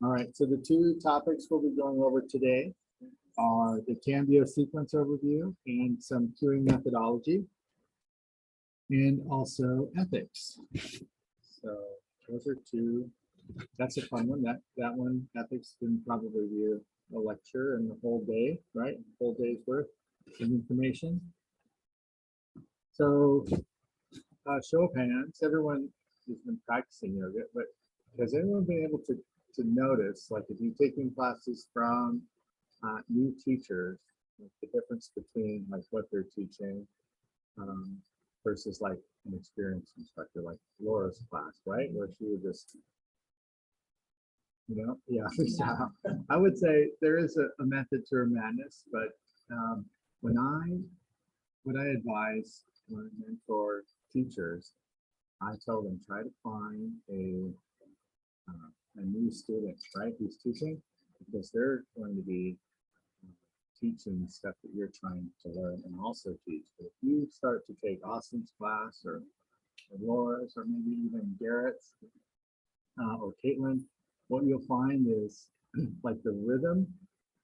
All right, so the two topics we'll be going over today are the Cambio sequence overview and some queuing methodology, and also ethics. So those are two. That's a fun one. That one, ethics, can probably be a lecture and the whole day, right? A whole day's worth of information. So show of hands, everyone has been practicing yoga, but has anyone been able to notice, like if you're taking classes from new teachers, like the difference between like what they're teaching versus like an experienced instructor, like Laura's class, right? Where she would just, yeah. I would say there is a method to her madness, but what I advise when I mentor teachers, I tell them try to find a new student, right, who's teaching, because they're going to be teaching stuff that you're trying to learn and also teach. But if you start to take Austin's class or Laura's or maybe even Garrett's or Caitlin, what you'll find is like the rhythm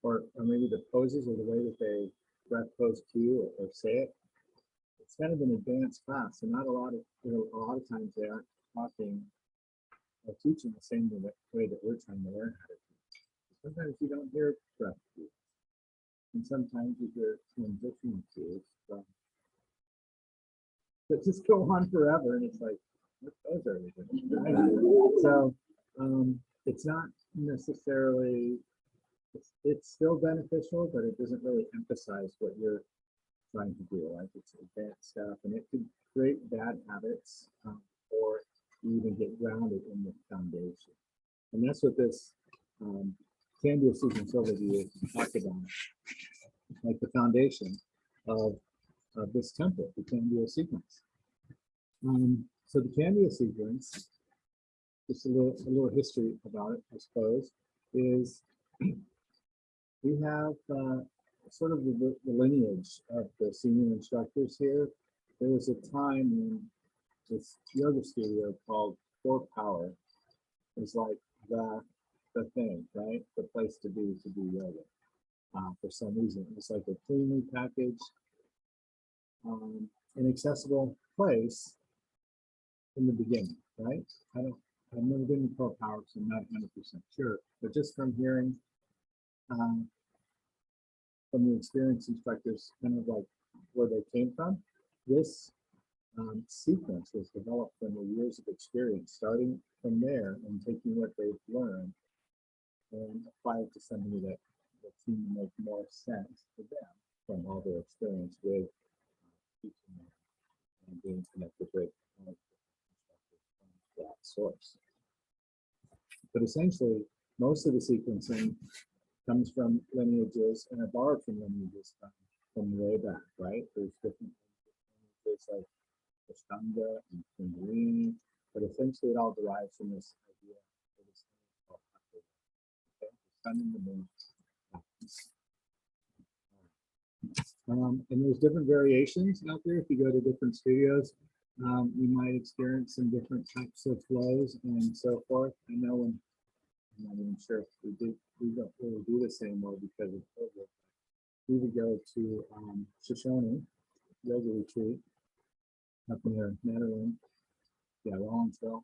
or maybe the poses or the way that they breath pose cue or say it, it's kind of an advanced class. So not a lot of times they aren't talking or teaching the same way that we're trying to learn how to teach. Sometimes you don't hear breath cues, and sometimes you hear transition cues that just go on forever, and it's like, what those are we doing? So it's not necessarily, it's still beneficial, but it doesn't really emphasize what you're trying to do. Like it's advanced stuff, and it could create bad habits or even get grounded in the foundation. And that's what this Cambio sequence overview talks about, like the foundation of this template, the Cambio sequence. So the Cambio sequence, just a little history about it, I suppose, is we have sort of the lineage of the senior instructors here. There was a time when this yoga studio called Core Power was like the thing, right? The place to do yoga. For some reason, it's like a cleanly packaged, inaccessible place in the beginning, right? I've never been to Core Power, so I'm not 100% sure. But just from hearing from the experienced instructors, kind of like where they came from, this sequence was developed from the years of experience, starting from there and taking what they've learned and apply it to something that seemed to make more sense to them from all their experience with teaching and being connected with that source. But essentially, most of the sequencing comes from lineages and are borrowed from lineages from way back, right? There's different lineages like Ashtanga and Kundalini, but essentially it all derives from this idea of this thing called okay? The sun and the moon. And there's different variations out there. If you go to different studios, you might experience some different types of flows and so forth. I know when I'm not even sure if we don't really do this anymore because of COVID. We would go to Shoshone yoga retreat up near Maryland, Rollinsville,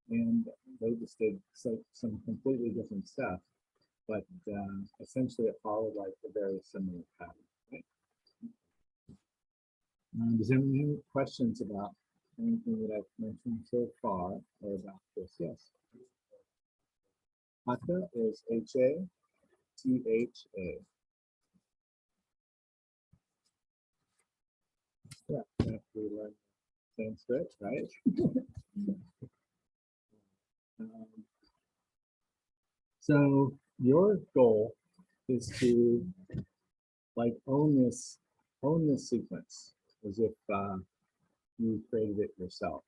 and they just did some completely different stuff, but essentially it followed like a very similar pattern. Right? Does anyone have any questions about anything that I've mentioned so far or about this? Yes. Hatha is Hatha. Yeah, we learn Sanskrit, right? So your goal is to like own this sequence as if you created it yourself.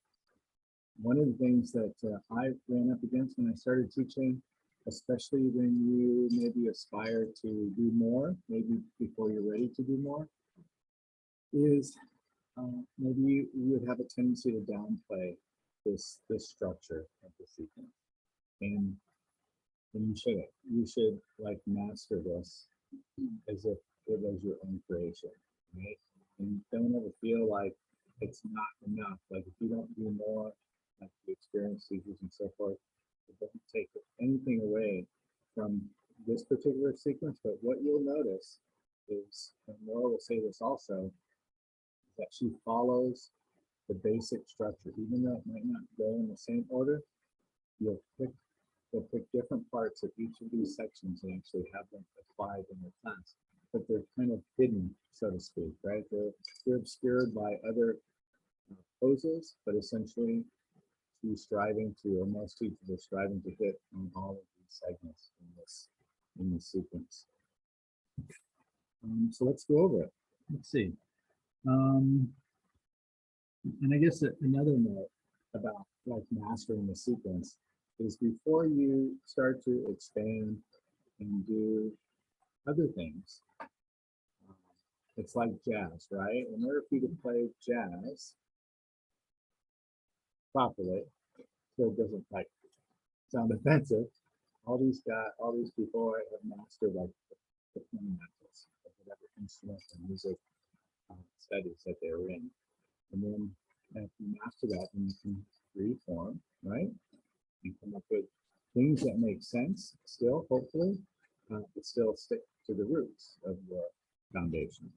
One of the things that I ran up against when I started teaching, especially when you maybe aspire to do more, maybe before you're ready to do more, is maybe you would have a tendency to downplay this structure of the sequence. And And you should like master this as if it was your own creation, right? And don't ever feel like it's not enough. Like if you don't do more, like the experience seekers and so forth, it doesn't take anything away from this particular sequence. But what you'll notice is, and Laura will say this also, that she follows the basic structure, even though it might not go in the same order. You'll pick different parts of each of these sections and actually have them applied in your class, but they're kind of hidden, so to speak, right? They're obscured by other poses, but essentially she's striving to, or most teachers are striving to hit on all of these segments in this sequence. So let's go over it. Let's see. And I guess another note about like mastering the sequence is before you start to expand and do other things, it's like jazz, right? In order for you to play jazz properly, so it doesn't like sound offensive, all these people have mastered like the playing methods of whatever instrument or music studies that they're in. And then if you master that, then you can reform, right? And come up with things that make sense still, hopefully, but still stick to the roots of the foundation.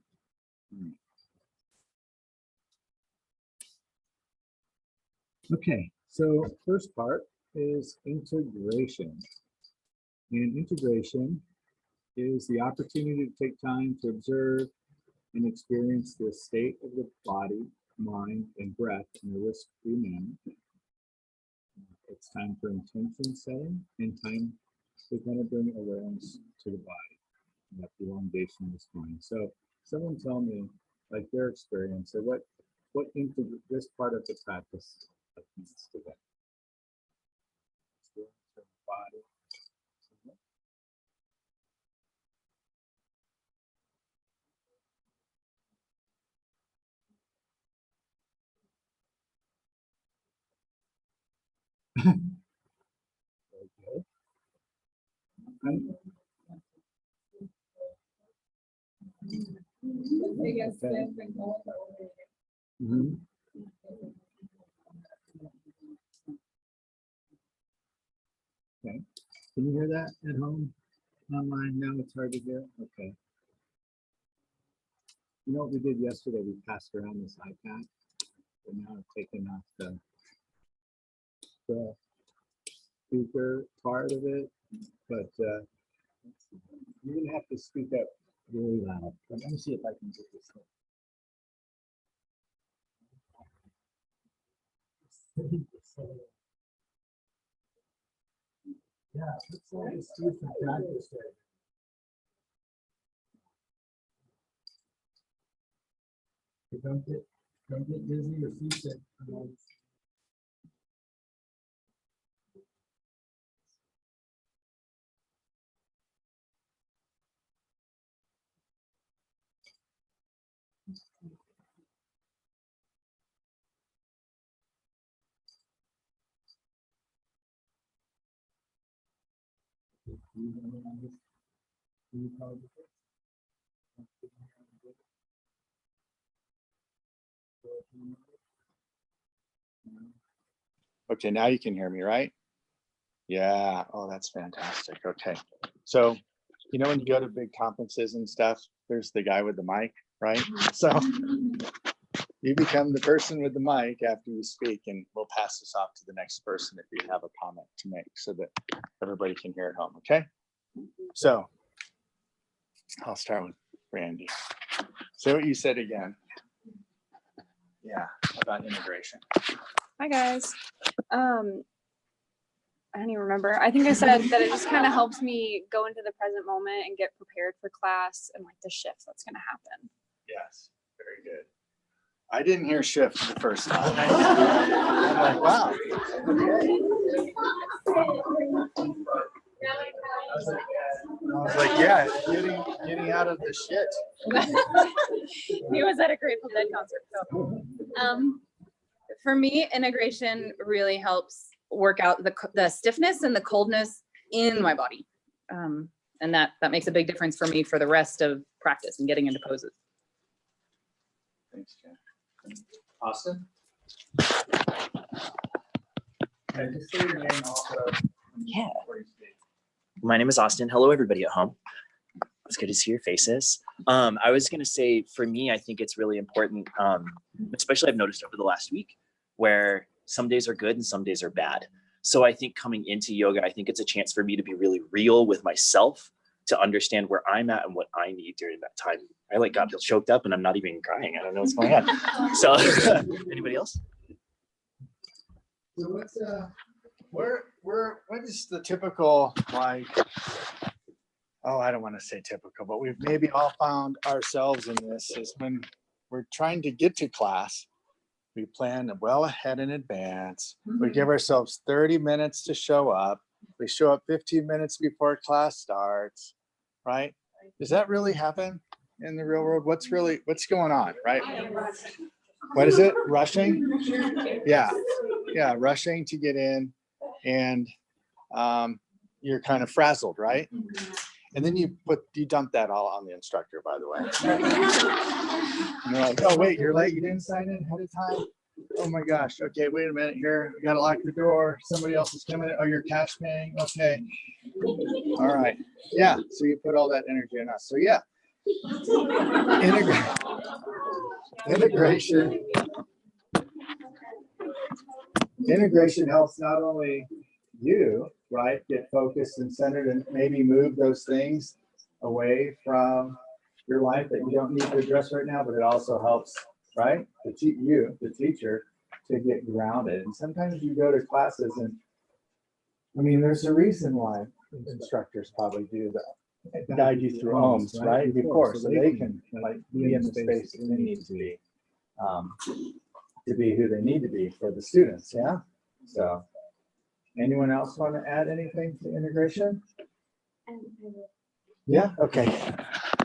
Okay, so first part is integration. And integration is the opportunity to take time to observe and experience the state of the body, mind, and breath in a risk-free manner. It's time for intention setting and time to kind of bring awareness to the body. And that elongation of the spine. So someone tell me like their experience or what into this part of the practice means to them. Body. Okay. Mm-hmm. Okay. Can you hear that at home? Online now it's hard to hear. Okay. You know what we did yesterday? We passed around this iPad. And now I've taken off the speaker part of it, but you're gonna have to speak up really loud. Let me see if I can get this thing. Yeah, let's do some practice there. Don't get dizzy or seasick. Okay, now you can hear me, right? Yeah. Oh, that's fantastic. Okay. So, you know, when you go to big conferences and stuff, there's the guy with the mic, right? So you become the person with the mic after you speak, and we'll pass this off to the next person if you have a comment to make so that everybody can hear at home. Okay. So I'll start with Randy. Say what you said again. Yeah, about integration. Hi guys. I don't even remember. I think I said that it just kind of helps me go into the present moment and get prepared for class and like the shift that's going to happen. Yes, very good. I didn't hear shift the first time. I'm like, wow. I was like, yeah, getting out of the shit. He was at a Grateful Dead concert. So, for me, integration really helps work out the stiffness and the coldness in my body. And that makes a big difference for me for the rest of practice and getting into poses. Thanks, Jen. Austin? And just say your name also. Yeah. before you speak. My name is Austin. Hello, everybody at home. It's good to see your faces. I was going to say, for me, I think it's really important, especially I've noticed over the last week, where some days are good and some days are bad. So I think coming into yoga, I think it's a chance for me to be really real with myself, to understand where I'm at and what I need during that time. I got choked up and I'm not even crying. I don't know what's going on. So anybody else? So what's what is the typical, like, oh, I don't want to say typical, but we've maybe all found ourselves in this, is when we're trying to get to class, we plan well ahead in advance. We give ourselves 30 minutes to show up. We show up 15 minutes before class starts, right? Does that really happen in the real world? What's going on, right? What is it? Rushing? Yeah. Yeah, rushing to get in, and you're kind of frazzled, right? And then you dump that all on the instructor, by the way. And they're like, oh wait, you're late, you didn't sign in ahead of time? Oh my gosh, okay, wait a minute here, we gotta lock the door, somebody else is coming in. Oh, you're cash paying, okay. All right, yeah, so you put all that energy in us. So yeah, integration helps not only you, right, get focused and centered and maybe move those things away from your life that you don't need to address right now, but it also helps, right, the teacher, to get grounded. And sometimes you go to classes and, I mean, there's a reason why instructors probably do that, guide you through ohms, right, before, so they can like be in the space that they need to be who they need to be for the students. Yeah. So anyone else want to add anything to integration? Yeah. Okay.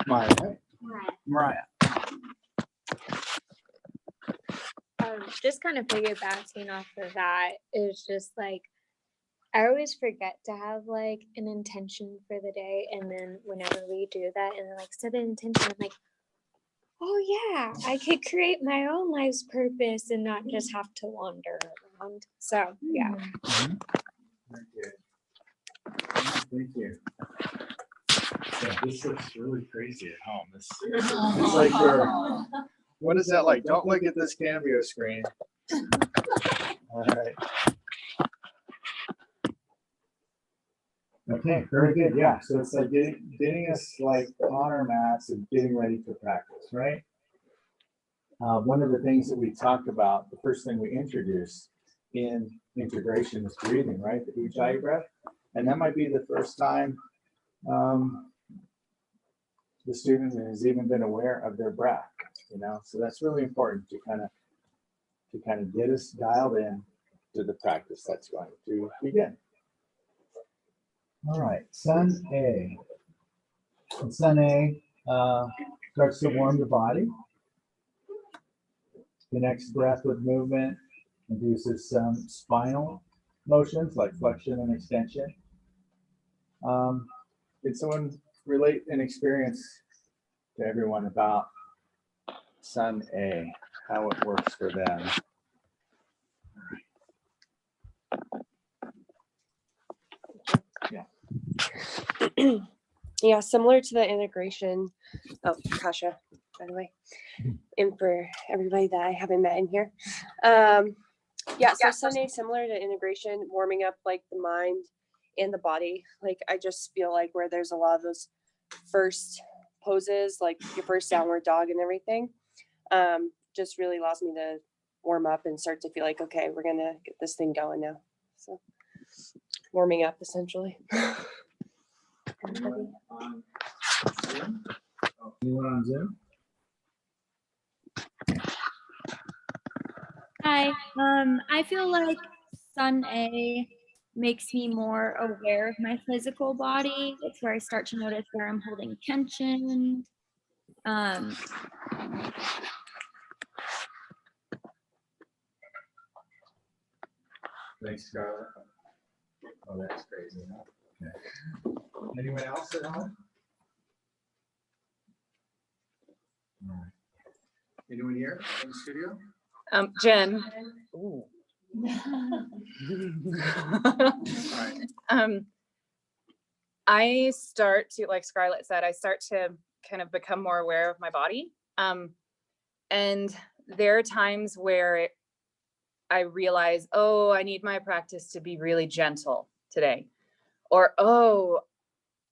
Maya. Right? Mariah. Just kind of piggybacking off of that is just like, I always forget to have like an intention for the day. And then whenever we do that and then like set an intention, I'm like, oh yeah, I could create my own life's purpose and not just have to wander around. So yeah. Very good. Thank you. Yeah, this looks really crazy at home. It's like what is that like? Don't look at this Cambio screen. All right. Okay, very good. Yeah, so it's like getting us like on our mats and getting ready for practice, right? One of the things that we talked about, the first thing we introduced in integration is breathing, right? The Ujjayi breath. And that might be the first time the student has even been aware of their breath, so that's really important to kind of get us dialed in to the practice that's going to begin. All right, Sun A. And Sun A starts to warm the body. The next breath with movement induces some spinal motions like flexion and extension. Did someone relate an experience to everyone about Sun A, how it works for them? Yeah, similar to the integration. Oh, Kasha, by the way, and for everybody that I haven't met in here. Yeah, so Sunday, similar to integration, warming up like the mind and the body. Like I just feel like where there's a lot of those first poses, like your first downward dog and everything, just really allows me to warm up and start to feel like, okay, we're gonna get this thing going now. So warming up essentially. Anyone on Zoom? Hi. I feel like Sun A makes me more aware of my physical body. It's where I start to notice where I'm holding tension. Thanks, Scarlett. Oh, that's crazy, huh? Anyone else at home? All right. Anyone here in the studio? Jen. Ooh. I start to, like Scarlett said, I start to kind of become more aware of my body. And there are times where I realize, oh, I need my practice to be really gentle today. Or, oh,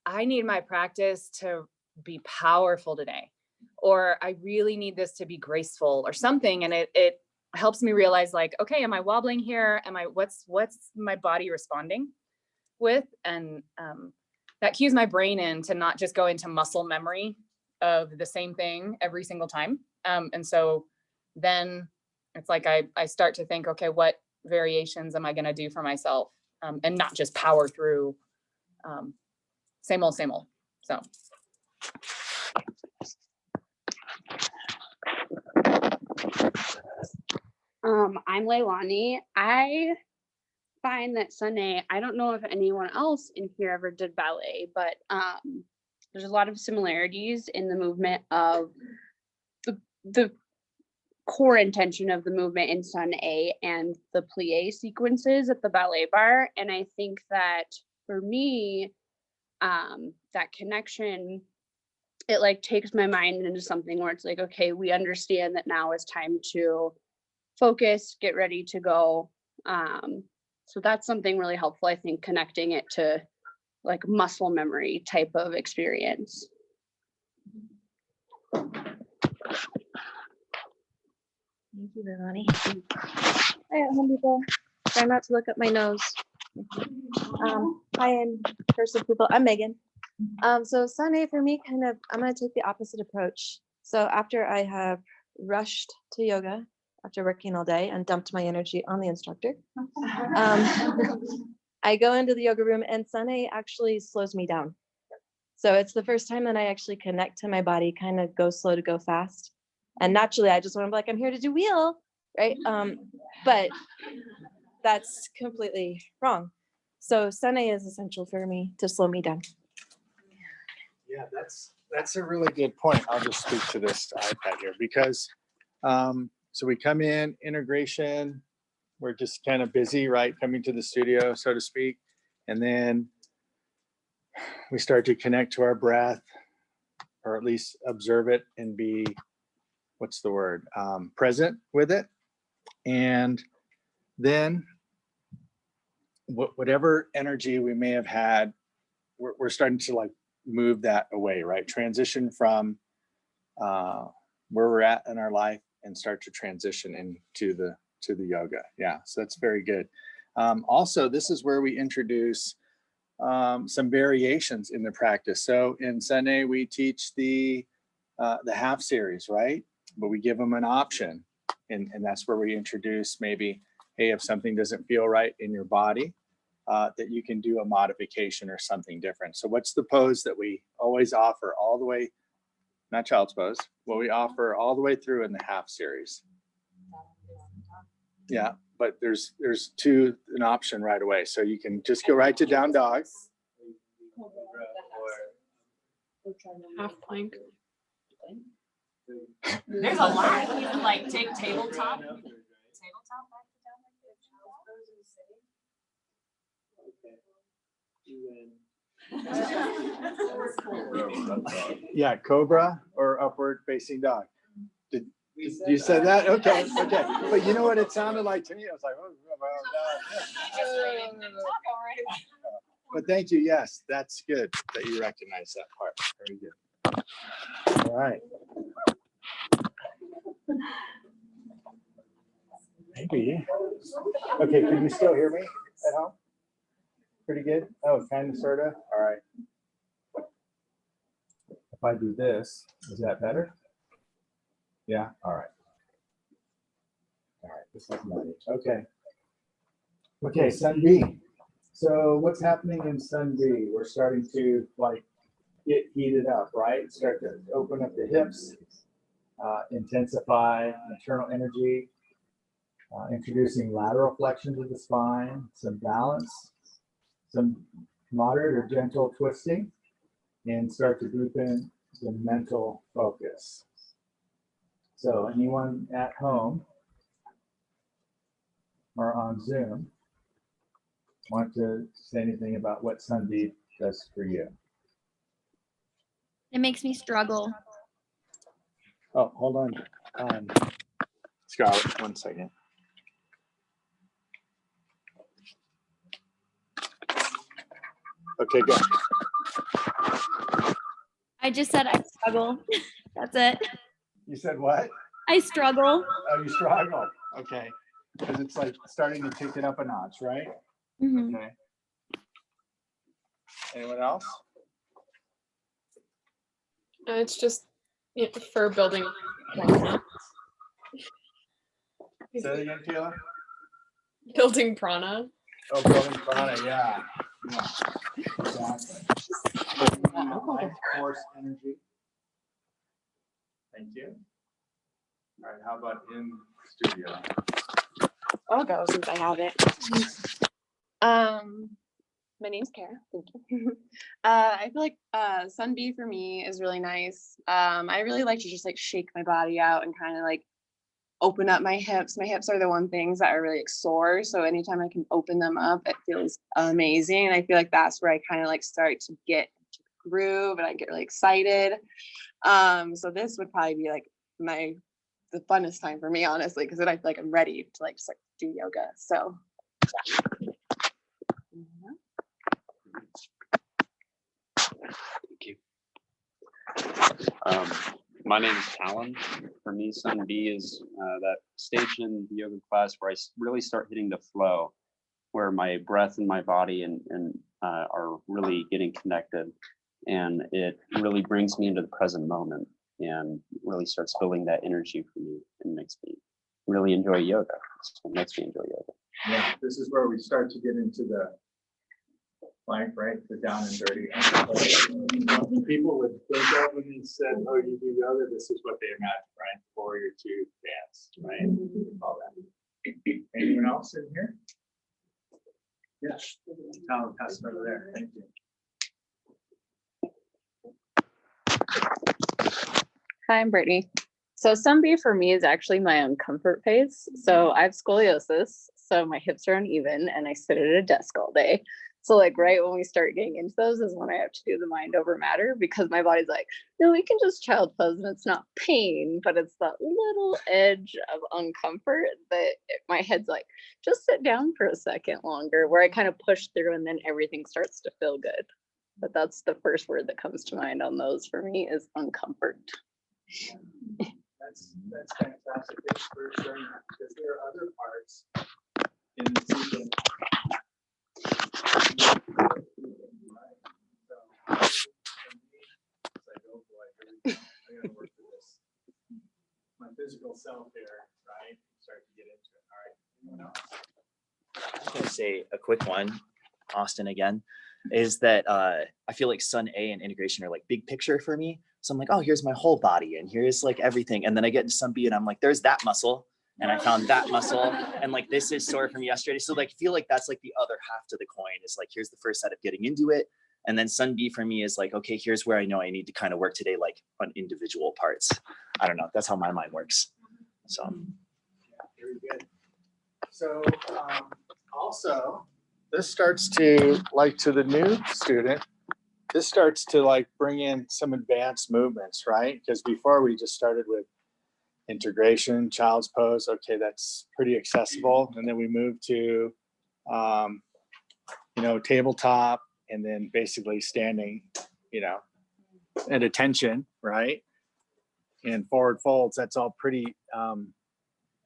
I need my practice to be powerful today. Or I really need this to be graceful or something. And it helps me realize, like, okay, am I wobbling here? What's my body responding with? And that cues my brain in to not just go into muscle memory of the same thing every single time. And so then it's like I start to think, okay, what variations am I going to do for myself? And not just power through same old, same old. So. I'm Leilani. I find that Sunday, I don't know if anyone else in here ever did ballet, but there's a lot of similarities in the movement of the core intention of the movement in Sun A and the plie sequences at the ballet bar. And I think that for me, that connection, it like takes my mind into something where it's like, okay, we understand that now is time to focus, get ready to go. So that's something really helpful, I think, connecting it to like muscle memory type of experience. Thank you, Leilani. Hi, at home people. Try not to look up my nose. Hi, in person people. I'm Megan. So Sunday for me, kind of, I'm going to take the opposite approach. So after I have rushed to yoga after working all day and dumped my energy on the instructor, I go into the yoga room, and Sunday actually slows me down. So it's the first time that I actually connect to my body, kind of go slow to go fast. And naturally, I just want to be like, I'm here to do wheel, right? But that's completely wrong. So Sunday is essential for me to slow me down. Yeah, that's a really good point. I'll just speak to this iPad here because so we come in, integration, we're just kind of busy, right? Coming to the studio, so to speak. And then we start to connect to our breath, or at least observe it and be, what's the word? Present with it. And then whatever energy we may have had, we're starting to like move that away, right? Transition from where we're at in our life and start to transition into the yoga. Yeah, so that's very good. Also, this is where we introduce some variations in the practice. So in Sunday, we teach the half series, right? But we give them an option, and that's where we introduce maybe, hey, if something doesn't feel right in your body, that you can do a modification or something different. So what's the pose that we always offer all the way, not child's pose, what we offer all the way through in the half series? Yeah, but there's an option right away. So you can just go right to down dog. Half plank. There's a lot. You can like take tabletop. Yeah, cobra or upward facing dog. Did you said that? Okay, okay. But you know what it sounded like to me? I was like, oh, but thank you. Yes, that's good that you recognize that part. Very good. All right. Maybe. Okay, can you still hear me at home? Pretty good? Oh, kind of, sort of? All right. If I do this, is that better? Yeah, all right. All right, this is money. Okay. Okay, Sun B. So what's happening in Sun B? We're starting to like get heated up, right? Start to open up the hips, intensify internal energy, introducing lateral flexion to the spine, some balance, some moderate or gentle twisting and start to deepen the mental focus. So anyone at home or on Zoom want to say anything about what Sun Deep does for you? It makes me struggle. Oh, hold on. Scarlett, 1 second. Okay, go. I just said I struggle. That's it. You said what? I struggle. Oh, you struggle. Okay. Because it's like starting to take it up a notch, right? Mhm. Okay. Anyone else? It's just for building. Say that again, Taylor. Building prana. Oh, building prana, yeah. Yeah. Exactly. Life force energy. Thank you. All right, how about in studio? I'll go since I have it. My name's Kara. Thank you. I feel like Sun B for me is really nice. I really like to just like shake my body out and kind of like open up my hips. My hips are the one things that are really like sore. So anytime I can open them up, it feels amazing. And I feel like that's where I kind of like start to get into the groove and I get really excited. So this would probably be like the funnest time for me, honestly, because then I feel like I'm ready to like start to do yoga. So Thank you. My name is Alan. For me, Sun B is that stage in the yoga class where I really start hitting the flow, where my breath and my body and are really getting connected, and it really brings me into the present moment and really starts building that energy for me and makes me really enjoy yoga. So it makes me enjoy yoga. Yeah, this is where we start to get into the plank, right? The down and dirty. People would think of when they said, "Oh, you do yoga," this is what they imagine, right? Warrior two dance, right? All that. Anyone else in here? Yes. Tom, pass it over there. Thank you. Hi, I'm Brittany. So Sun B for me is actually my uncomfort phase. So I have scoliosis, so my hips are uneven and I sit at a desk all day. So like right when we start getting into those is when I have to do the mind over matter, because my body's like, no, we can just child pose and it's not pain, but it's that little edge of uncomfort that my head's like, just sit down for a second longer, where I kind of push through and then everything starts to feel good. But that's the first word that comes to mind on those for me is uncomfort. That's fantastic. Thanks for sharing that, because there are other parts in the season. My physical self here, right? Start to get into it. All right. Anyone else? I'm going to say a quick one, Austin again, is that I feel like Sun A and integration are like big picture for me. So I'm like, oh, here's my whole body and here's like everything. And then I get into Sun B and I'm like, there's that muscle. And I found that muscle and like this is sore from yesterday. So like I feel like that's like the other half to the coin is like, here's the first set of getting into it. And then Sun B for me is like, okay, here's where I know I need to kind of work today, like on individual parts. I don't know. That's how my mind works. So. Yeah, very good. So also, this starts to like to the new student, this starts to like bring in some advanced movements, right? Because before we just started with integration, child's pose. Okay, that's pretty accessible. And then we move to, tabletop, and then basically standing, at attention, right? And forward folds, that's all pretty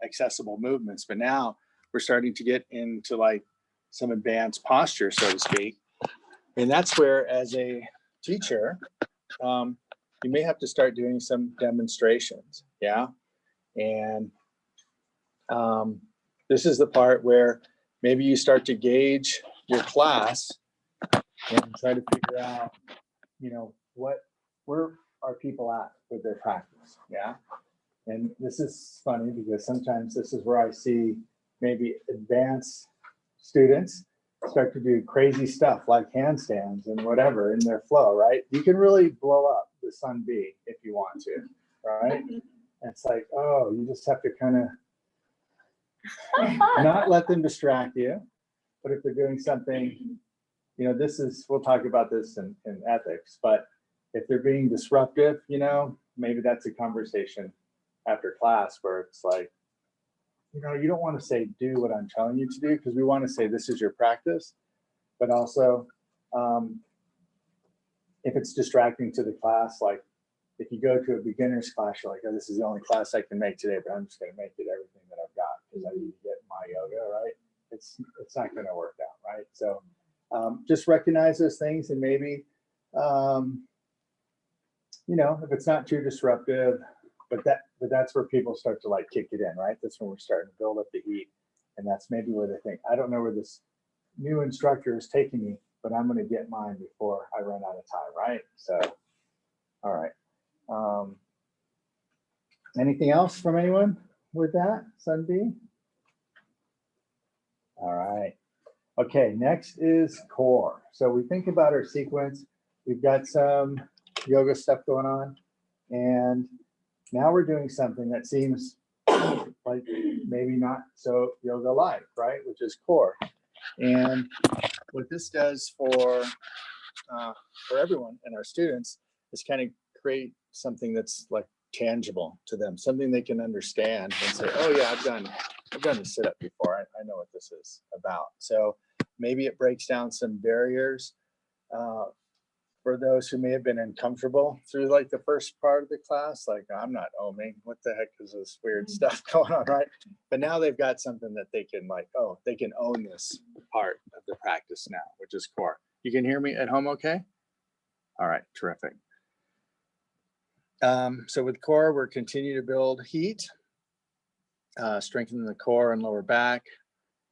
accessible movements. But now we're starting to get into like some advanced posture, so to speak. And that's where, as a teacher, you may have to start doing some demonstrations. Yeah. And this is the part where maybe you start to gauge your class and try to figure out, where are people at with their practice? Yeah. And this is funny because sometimes this is where I see maybe advanced students start to do crazy stuff like handstands and whatever in their flow, right? You can really blow up the Sun B if you want to, right? And it's like, oh, you just have to kind of not let them distract you. But if they're doing something, you know, this is, we'll talk about this in ethics, but if they're being disruptive, you know, maybe that's a conversation after class where it's like, you know, you don't want to say, do what I'm telling you to do, because we want to say, this is your practice. But also, if it's distracting to the class, like if you go to a beginner's class, you're like, oh, this is the only class I can make today, but I'm just going to make it everything that I've got because I need to get my yoga, right? It's not going to work out, right? So just recognize those things, and maybe, you know, if it's not too disruptive, but that's where people start to like kick it in, right? That's when we're starting to build up the heat. And that's maybe where they think, I don't know where this new instructor is taking me, but I'm going to get mine before I run out of time, right? So, all right. Anything else from anyone with that, Sun B? All right. Okay, next is core. So we think about our sequence. We've got some yoga stuff going on, and now we're doing something that seems like maybe not so yoga-like, right? Which is core. And what this does for everyone and our students is kind of create something that's like tangible to them, something they can understand and say, oh yeah, I've done a sit-up before. I know what this is about. So maybe it breaks down some barriers for those who may have been uncomfortable through like the first part of the class, like I'm not oming, what the heck is this weird stuff going on, right? But now they've got something that they can like, oh, they can own this part of the practice now, which is core. You can hear me at home okay? All right, terrific. So with core, we're continuing to build heat, strengthening the core and lower back,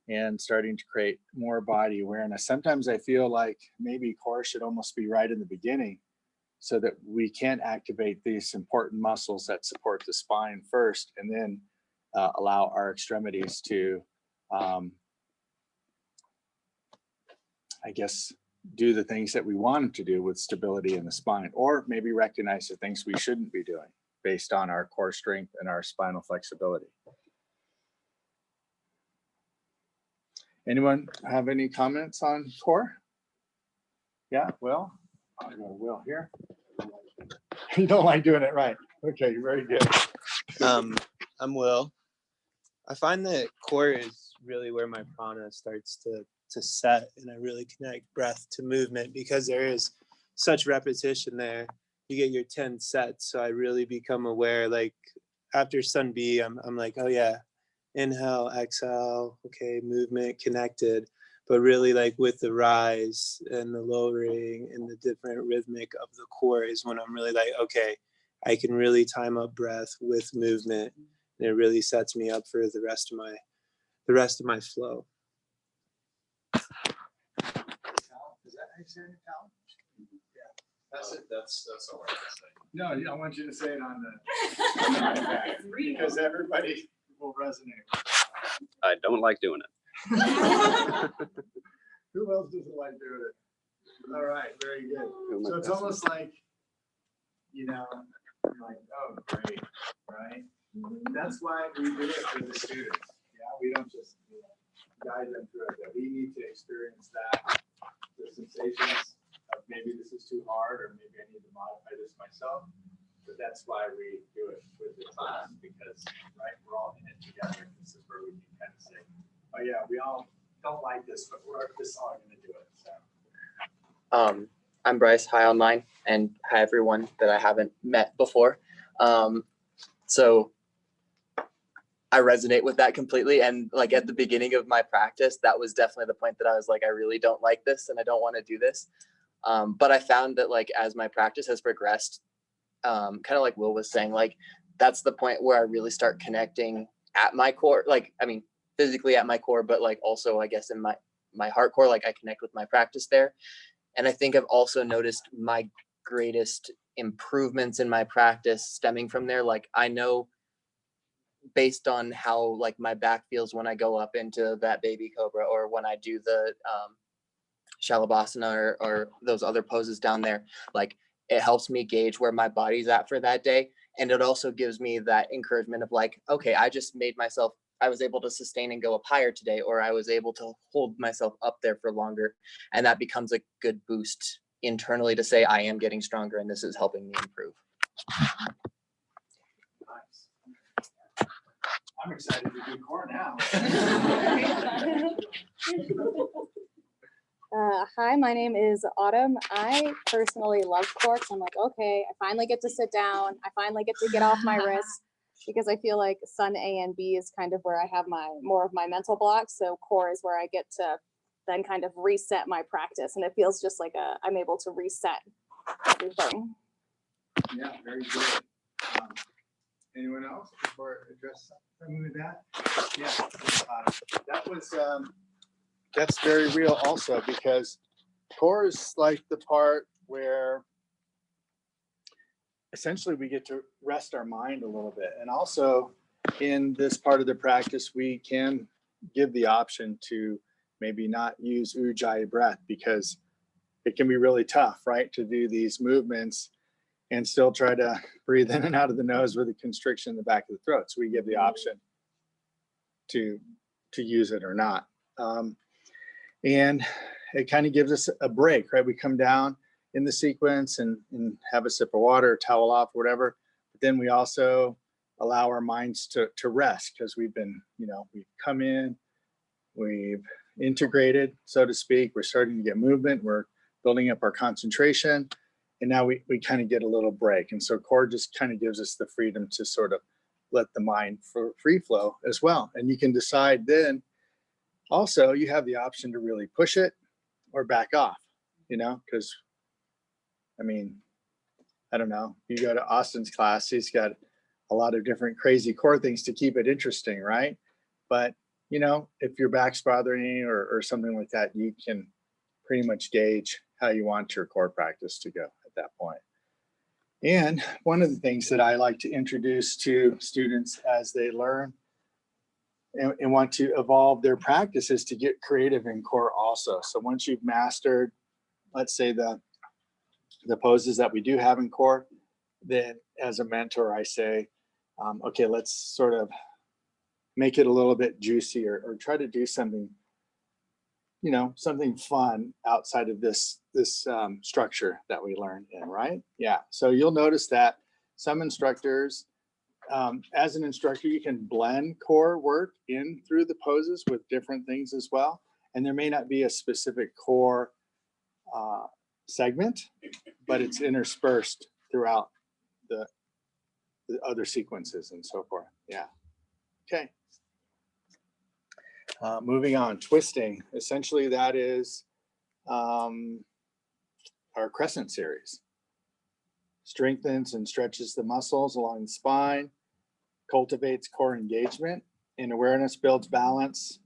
and starting to create more body awareness. Sometimes I feel like maybe core should almost be right in the beginning so that we can activate these important muscles that support the spine first, and then allow our extremities to, I guess, do the things that we want them to do with stability in the spine, or maybe recognize the things we shouldn't be doing based on our core strength and our spinal flexibility. Anyone have any comments on core? Yeah, Will? I'll go to Will here. You don't like doing it right. Okay, very good. I'm Will. I find that core is really where my prana starts to set, and I really connect breath to movement because there is such repetition there. You get your 10 sets, so I really become aware. Like after Sun B, I'm like, oh yeah, inhale, exhale, okay, movement connected. But really like with the rise and the lowering and the different rhythmic of the core is when I'm really like, okay, I can really time up breath with movement. And it really sets me up for the rest of my flow. Is that how you say it, Cal? Yeah. That's it. That's all right. No, I want you to say it on the because everybody will resonate. I don't like doing it. Who else doesn't like doing it? All right, very good. So it's almost like, you know, you're like, oh, great, right? That's why we do it for the students. Yeah, we don't just guide them through it. We need to experience that, the sensations of maybe this is too hard, or maybe I need to modify this myself. But that's why we do it with the class, because right, we're all in it together. This is where we can kind of say, oh yeah, we all don't like this, but we're just all going to do it. So. I'm Bryce, hi online, and hi everyone that I haven't met before. So I resonate with that completely. And like at the beginning of my practice, that was definitely the point that I was like, I really don't like this and I don't want to do this. But I found that like as my practice has progressed, kind of like Will was saying, like that's the point where I really start connecting at my core. Like, I mean, physically at my core, but like also I guess in my heart core, like I connect with my practice there. And I think I've also noticed my greatest improvements in my practice stemming from there. Like I know based on how like my back feels when I go up into that baby cobra, or when I do the Shalabhasana or those other poses down there, like it helps me gauge where my body's at for that day. And it also gives me that encouragement of like, okay, I just made myself, I was able to sustain and go up higher today, or I was able to hold myself up there for longer. And that becomes a good boost internally to say, I am getting stronger and this is helping me improve. I'm excited to do core now. Hi, my name is Autumn. I personally love core because I'm like, okay, I finally get to sit down. I finally get to get off my wrists because I feel like Sun A and B is kind of where I have more of my mental blocks. So core is where I get to then kind of reset my practice, and it feels just like I'm able to reset everything. Yeah, very good. Anyone else before I address something with that? Yeah, that's very real also, because core is like the part where essentially we get to rest our mind a little bit. And also in this part of the practice, we can give the option to maybe not use ujjayi breath, because it can be really tough, right? To do these movements and still try to breathe in and out of the nose with a constriction in the back of the throat. So we give the option to use it or not. And it kind of gives us a break, right? We come down in the sequence and have a sip of water, towel off, whatever. But then we also allow our minds to rest, because we've been, we've come in, we've integrated, so to speak. We're starting to get movement. We're building up our concentration. And now we kind of get a little break. And so core just kind of gives us the freedom to sort of let the mind free flow as well. And you can decide then, also, you have the option to really push it or back off, because, I mean, I don't know, you go to Austin's class, he's got a lot of different crazy core things to keep it interesting, right? But, if your back's bothering you or something like that, you can pretty much gauge how you want your core practice to go at that point. And one of the things that I like to introduce to students as they learn and want to evolve their practices to get creative in core also. So once you've mastered, let's say the poses that we do have in core, then as a mentor, I say, okay, let's sort of make it a little bit juicier, or try to do something, something fun outside of this structure that we learned in, right? Yeah, so you'll notice that some instructors, as an instructor, you can blend core work in through the poses with different things as well. And there may not be a specific core segment, but it's interspersed throughout the other sequences and so forth. Yeah. Okay. Moving on, twisting. Essentially, that is our crescent series. Strengthens and stretches the muscles along the spine, cultivates core engagement, and awareness builds balance,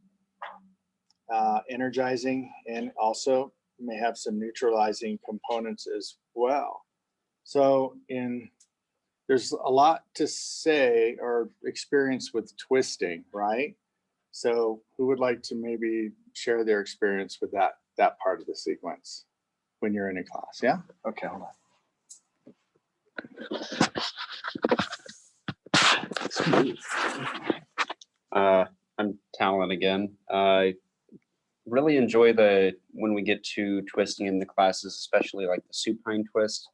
energizing, and also may have some neutralizing components as well. So there's a lot to say or experience with twisting, right? So who would like to maybe share their experience with that part of the sequence when you're in a class? Yeah? Okay, hold on. I'm Talon again. I really enjoy when we get to twisting in the classes, especially like the supine twist.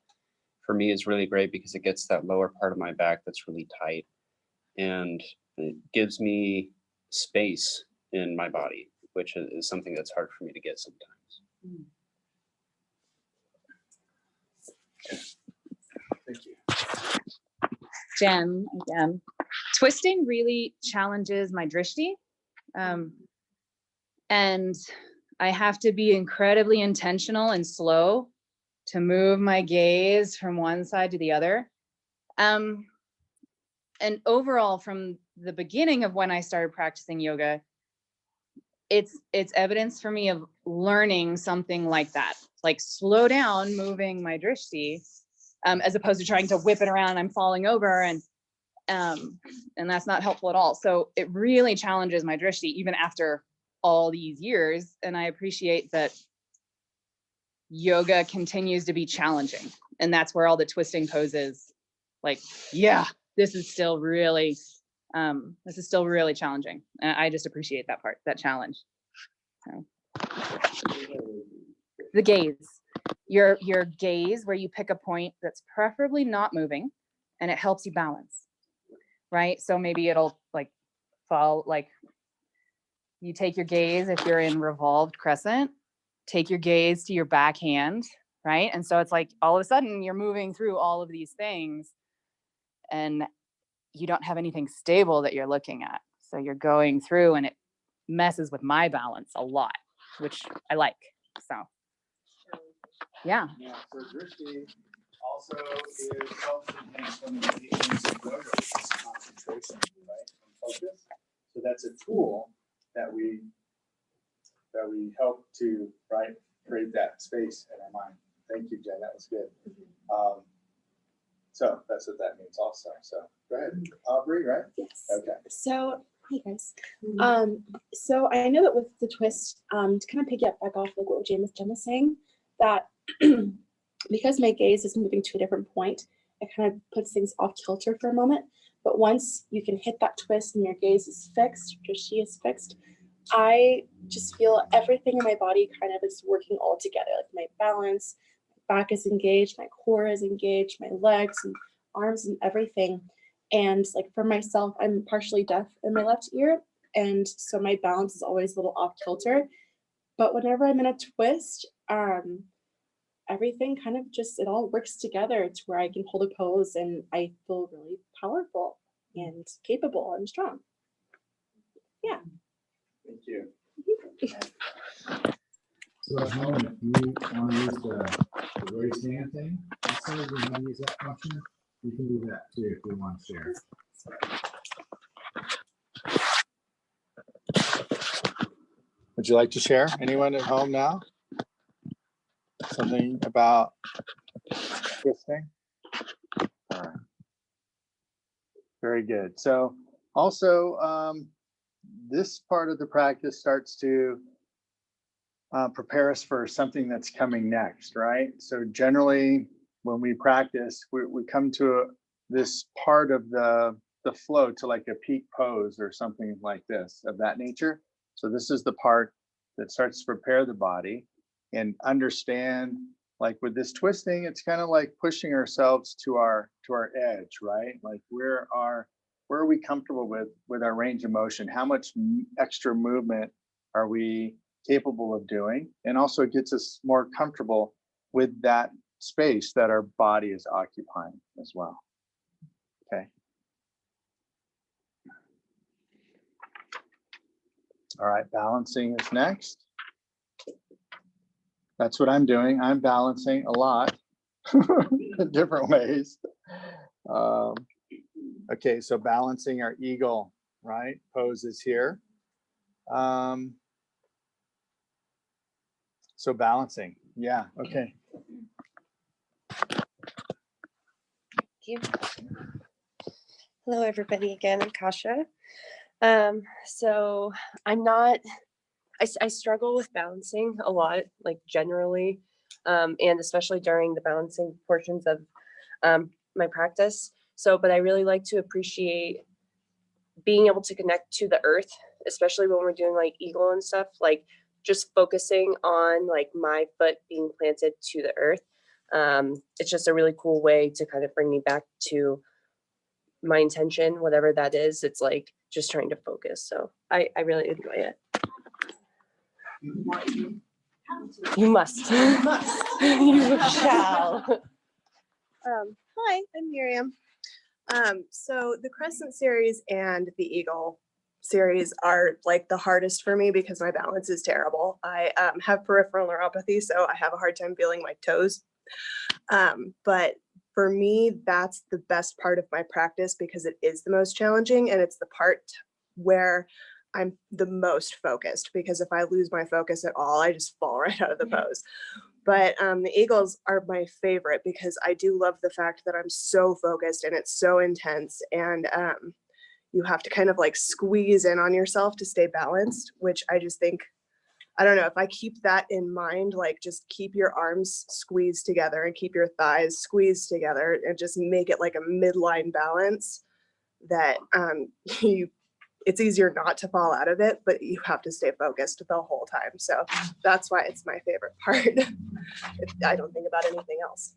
For me, is really great because it gets that lower part of my back that's really tight, and it gives me space in my body, which is something that's hard for me to get sometimes. Thank you. Jen again. Twisting really challenges my drishti. And I have to be incredibly intentional and slow to move my gaze from one side to the other. And overall, from the beginning of when I started practicing yoga, it's evidence for me of learning something like that, like slow down moving my drishti, as opposed to trying to whip it around. I'm falling over, and that's not helpful at all. So it really challenges my drishti even after all these years. And I appreciate that yoga continues to be challenging. And that's where all the twisting poses, like, yeah, this is still really challenging. And I just appreciate that part, that challenge. So. The gaze, your gaze, where you pick a point that's preferably not moving, and it helps you balance, right? So maybe it'll like fall, like you take your gaze, if you're in revolved crescent, take your gaze to your back hand, right? And so it's like all of a sudden you're moving through all of these things and you don't have anything stable that you're looking at. So you're going through and it messes with my balance a lot, which I like. So yeah. Yeah, so drishti also helps enhance some of the things of yoga, which is concentration, right? And focus. So that's a tool that we help to, right, create that space in our mind. Thank you, Jen. That was good. So that's what that means also. So go ahead, Aubrey, right? Yes. Okay. So, hey guys. So I know that with the twist, to kind of piggyback back off like what Jen was saying, that because my gaze is moving to a different point, it kind of puts things off kilter for a moment. But once you can hit that twist and your gaze is fixed, drishti is fixed, I just feel everything in my body kind of is working all together. Like my balance, my back is engaged, my core is engaged, my legs and arms and everything. And like for myself, I'm partially deaf in my left ear. And so my balance is always a little off kilter. But whenever I'm in a twist, everything kind of just, it all works together to where I can hold a pose and I feel really powerful and capable and strong. Yeah. Thank you. So at home, if you want to use the raise hand thing, also you want to use that function, you can do that too if you want to share. Would you like to share? Anyone at home now? Something about twisting? All right. Very good. So also, this part of the practice starts to prepare us for something that's coming next, right? So generally, when we practice, we come to this part of the flow to like a peak pose or something like this of that nature. So this is the part that starts to prepare the body and understand, like with this twisting, it's kind of like pushing ourselves to our edge, right? Like where are we comfortable with our range of motion? How much extra movement are we capable of doing? And also it gets us more comfortable with that space that our body is occupying as well. Okay. All right, balancing is next. That's what I'm doing. I'm balancing a lot in different ways. Okay, so balancing our eagle, right? Pose is here. So balancing, yeah, okay. Thank you. Hello, everybody. Again, I'm Kasha. So I'm not, I struggle with balancing a lot, like generally, and especially during the balancing portions of my practice. So, but I really like to appreciate being able to connect to the earth, especially when we're doing like eagle and stuff, like just focusing on like my foot being planted to the earth. It's just a really cool way to kind of bring me back to my intention, whatever that is. It's like just trying to focus. So I really enjoy it. You must. You shall. Hi, I'm Miriam. So the Crescent series and the Eagle series are like the hardest for me because my balance is terrible. I have peripheral neuropathy, so I have a hard time feeling my toes. But for me, that's the best part of my practice because it is the most challenging and it's the part where I'm the most focused, because if I lose my focus at all, I just fall right out of the pose. But the Eagles are my favorite because I do love the fact that I'm so focused and it's so intense, and you have to kind of like squeeze in on yourself to stay balanced, which I just think I don't know, if I keep that in mind, like just keep your arms squeezed together and keep your thighs squeezed together and just make it like a midline balance, that you it's easier not to fall out of it, but you have to stay focused the whole time. So that's why it's my favorite part. I don't think about anything else.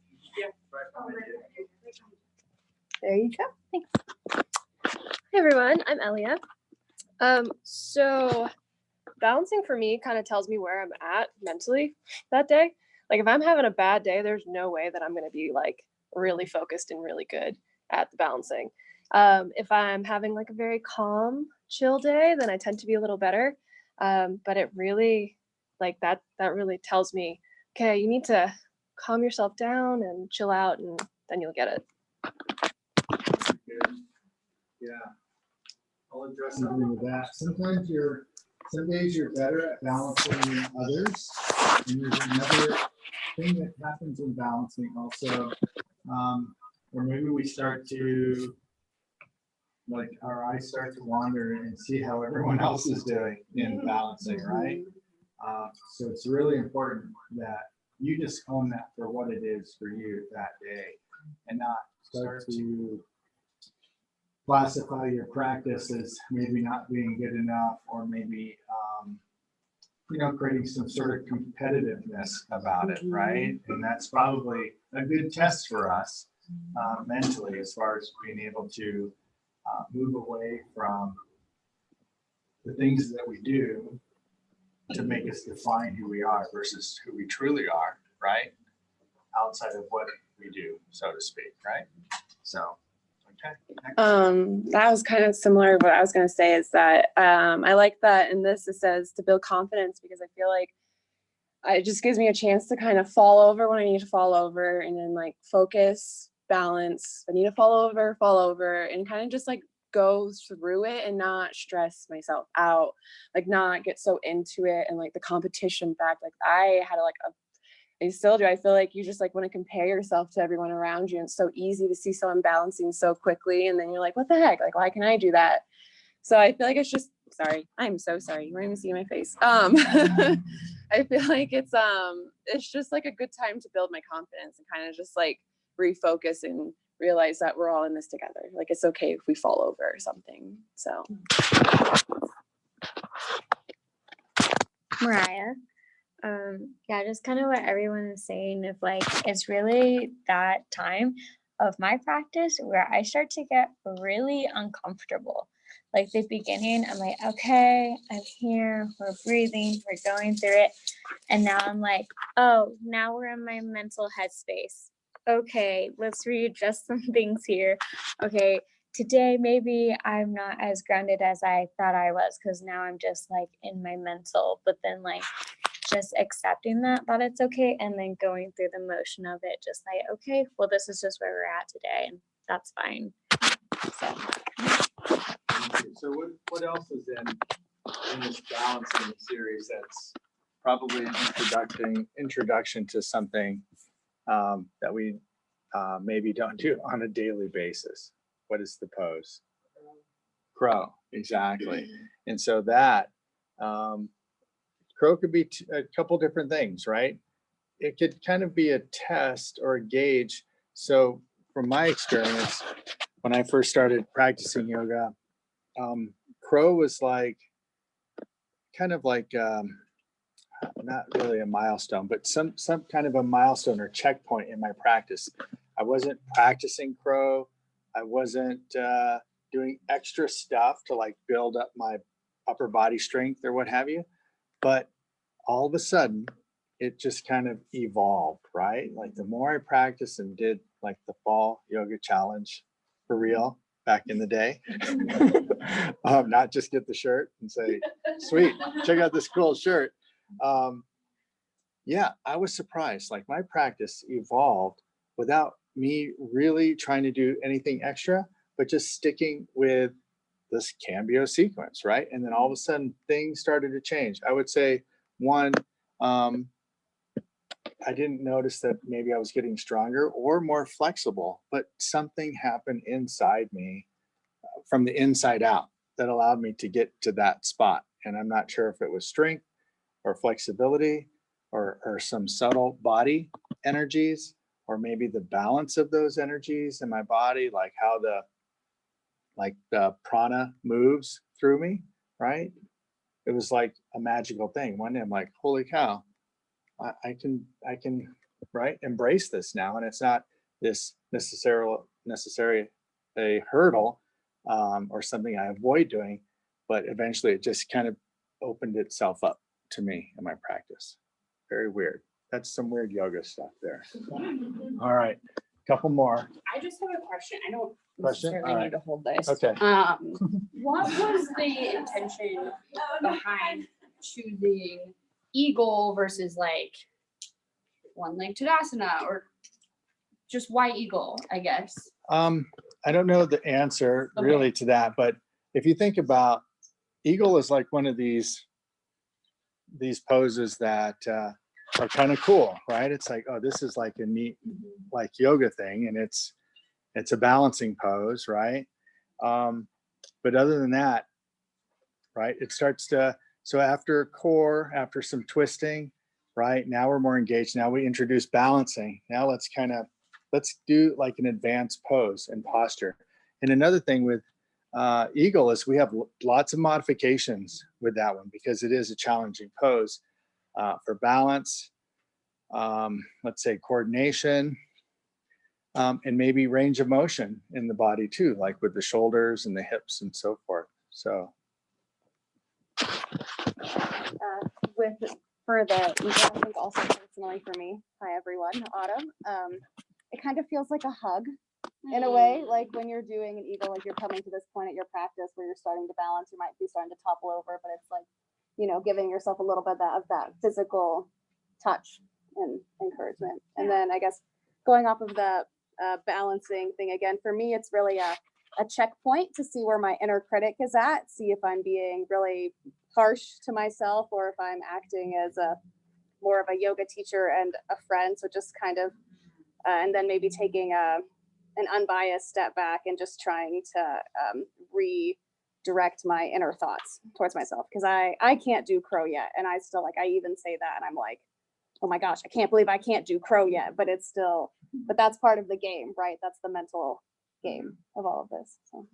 There you go. Thanks. Hey everyone, I'm Elia. So balancing for me kind of tells me where I'm at mentally that day. Like if I'm having a bad day, there's no way that I'm going to be like really focused and really good at the balancing. If I'm having like a very calm, chill day, then I tend to be a little better. But it really, like that really tells me, okay, you need to calm yourself down and chill out, and then you'll get it. Yeah, I'll address something with that. Some days you're better at balancing than others, and there's another thing that happens in balancing also, or maybe we start to, like, our eyes start to wander and see how everyone else is doing in balancing, right? So it's really important that you just own that for what it is for you that day, and not start to classify your practice as maybe not being good enough, or maybe creating some sort of competitiveness about it, right? And that's probably a good test for us mentally, as far as being able to move away from the things that we do to make us define who we are versus who we truly are, right? Outside of what we do, so to speak, right? So, okay. That was kind of similar to what I was going to say, is that I like that in this it says to build confidence, because I feel like it just gives me a chance to kind of fall over when I need to fall over, and then like focus, balance. I need to fall over, and kind of just like go through it and not stress myself out, like not get so into it and like the competition fact. Like I had I still do. I feel like you just like want to compare yourself to everyone around you. And it's so easy to see someone balancing so quickly. And then you're like, what the heck? Like, why can I do that? So I feel like it's just, sorry, I'm so sorry. You weren't even seeing my face. I feel like it's just like a good time to build my confidence and kind of just like refocus and realize that we're all in this together. Like, it's okay if we fall over or something. So. Mariah. Yeah, just kind of what everyone is saying, of like, it's really that time of my practice where I start to get really uncomfortable. Like the beginning, I'm like, okay, I'm here, we're breathing, we're going through it. And now I'm like, oh, now we're in my mental headspace. Okay, let's readjust some things here. Okay, today maybe I'm not as grounded as I thought I was, because now I'm just like in my mental, but then like just accepting that it's okay, and then going through the motion of it, just like, okay, well, this is just where we're at today, and that's fine. So what else is in this balancing series that's probably an introduction to something that we maybe don't do on a daily basis? What is the pose? Crow, exactly. And so that crow could be a couple different things, right? It could kind of be a test or a gauge. So from my experience, when I first started practicing yoga, crow was like, kind of like, not really a milestone, but some kind of a milestone or checkpoint in my practice. I wasn't practicing crow. I wasn't doing extra stuff to like build up my upper body strength or what have you. But all of a sudden, it just kind of evolved, right? Like the more I practiced and did like the fall yoga challenge for real back in the day, not just get the shirt and say, sweet, check out this cool shirt. Yeah, I was surprised. Like my practice evolved without me really trying to do anything extra, but just sticking with this Cambio sequence, right? And then all of a sudden things started to change. I would say one, I didn't notice that maybe I was getting stronger or more flexible, but something happened inside me from the inside out that allowed me to get to that spot. And I'm not sure if it was strength or flexibility or some subtle body energies, or maybe the balance of those energies in my body, like how the prana moves through me, right? It was like a magical thing. One day I'm like, holy cow, I can right embrace this now, and it's not this necessary a hurdle or something I avoid doing, but eventually it just kind of opened itself up to me in my practice. Very weird. That's some weird yoga stuff there. All right, couple more. I just have a question. I don't Question? necessarily All need right. to hold this. Okay. What was the intention behind choosing eagle versus like one leg Tadasana, or just why eagle, I guess? I don't know the answer really to that, but if you think about eagle is like one of these poses that are kind of cool, right? It's like, oh, this is like a neat like yoga thing, and it's a balancing pose, right? But other than that, right, it starts to, so after core, after some twisting, right, now we're more engaged. Now we introduce balancing. Now let's do like an advanced pose and posture. And another thing with eagle is we have lots of modifications with that one, because it is a challenging pose for balance, let's say coordination, and maybe range of motion in the body too, like with the shoulders and the hips and so forth. So For the eagle, I think also personally for me, hi everyone, Autumn. It kind of feels like a hug in a way, like when you're doing an eagle, like you're coming to this point at your practice where you're starting to balance, you might be starting to topple over, but it's like, you know, giving yourself a little bit of that physical touch and encouragement. And then I guess going off of the balancing thing again, for me, it's really a checkpoint to see where my inner critic is at, see if I'm being really harsh to myself or if I'm acting as a more of a yoga teacher and a friend. So just kind of, and then maybe taking an unbiased step back and just trying to redirect my inner thoughts towards myself. Because I can't do crow yet. And I still, like, I even say that and I'm like, oh my gosh, I can't believe I can't do crow yet. But it's still, but that's part of the game, right? That's the mental game of all of this. So.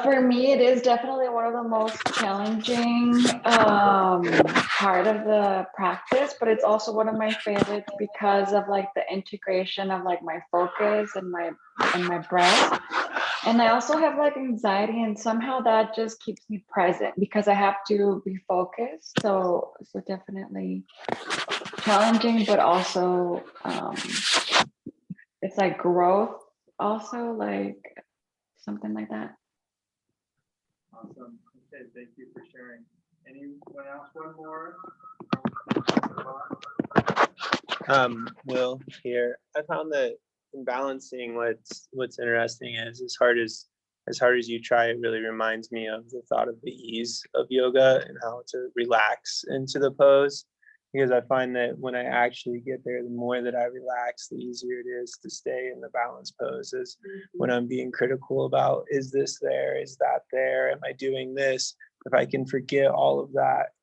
For me, it is definitely one of the most challenging part of the practice, but it's also one of my favorites because of like the integration of like my focus and my breath. And I also have like anxiety, and somehow that just keeps me present because I have to be focused. So definitely challenging, but also it's like growth also, like something like that. Awesome. Okay, thank you for sharing. Anyone else? One more? Will here. I found that in balancing, what's interesting is as hard as you try, it really reminds me of the thought of the ease of yoga and how to relax into the pose. Because I find that when I actually get there, the more that I relax, the easier it is to stay in the balance poses. When I'm being critical about, is this there? Is that there? Am I doing this? If I can forget all of that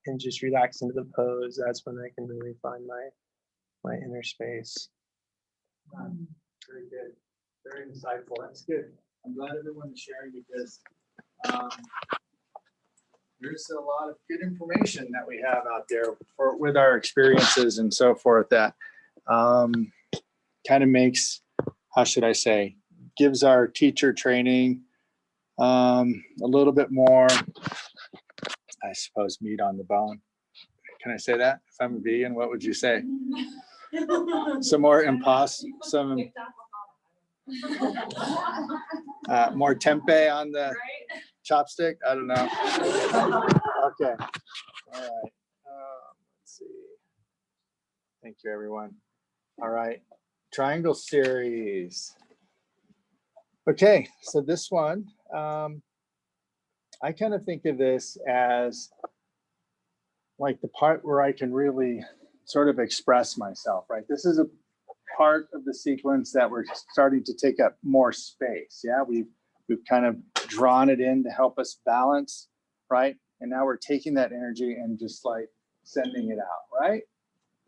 and just relax into the pose, that's when I can really find my inner space. Very good. Very insightful. That's good. I'm glad everyone is sharing, because there's a lot of good information that we have out there with our experiences and so forth that kind of makes, how should I say, gives our teacher training a little bit more, I suppose, meat on the bone. Can I say that? If I'm a vegan, what would you say? Some more more tempeh on the chopstick? I don't know. Okay. All right. Let's see. Thank you, everyone. All right. Triangle series. Okay. So this one, I kind of think of this as like the part where I can really sort of express myself, right? This is part of the sequence that we're starting to take up more space. Yeah, we've kind of drawn it in to help us balance, right? And now we're taking that energy and just like sending it out, right?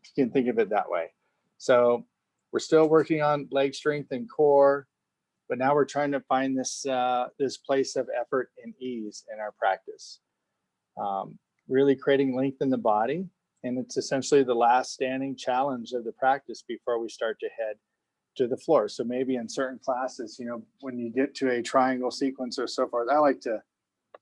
You can think of it that way. So we're still working on leg strength and core, but now we're trying to find this this place of effort and ease in our practice. Really creating length in the body. And it's essentially the last standing challenge of the practice before we start to head to the floor. So maybe in certain classes, you know, when you get to a triangle sequence or so forth, I like to,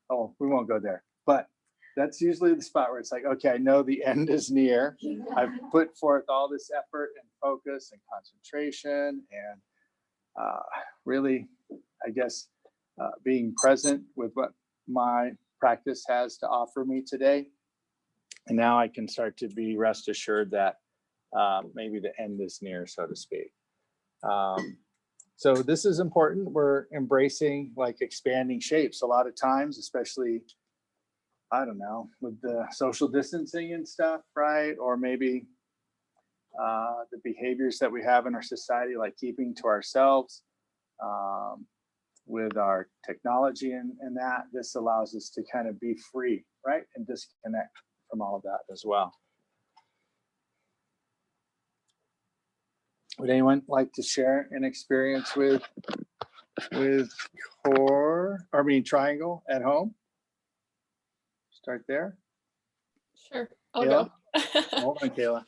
oh, we won't go there. But that's usually the spot where it's like, okay, I know the end is near. I've put forth all this effort and focus and concentration and really, I guess, being present with what my practice has to offer me today. And now I can start to be rest assured that maybe the end is near, so to speak. So this is important. We're embracing like expanding shapes a lot of times, especially, I don't know, with the social distancing and stuff, right? Or maybe the behaviors that we have in our society, like keeping to ourselves with our technology and that, this allows us to kind of be free, right? And disconnect from all of that as well. Would anyone like to share an experience with triangle at home? Start there. Sure, I'll Kayla? go. Hold on, Kayla.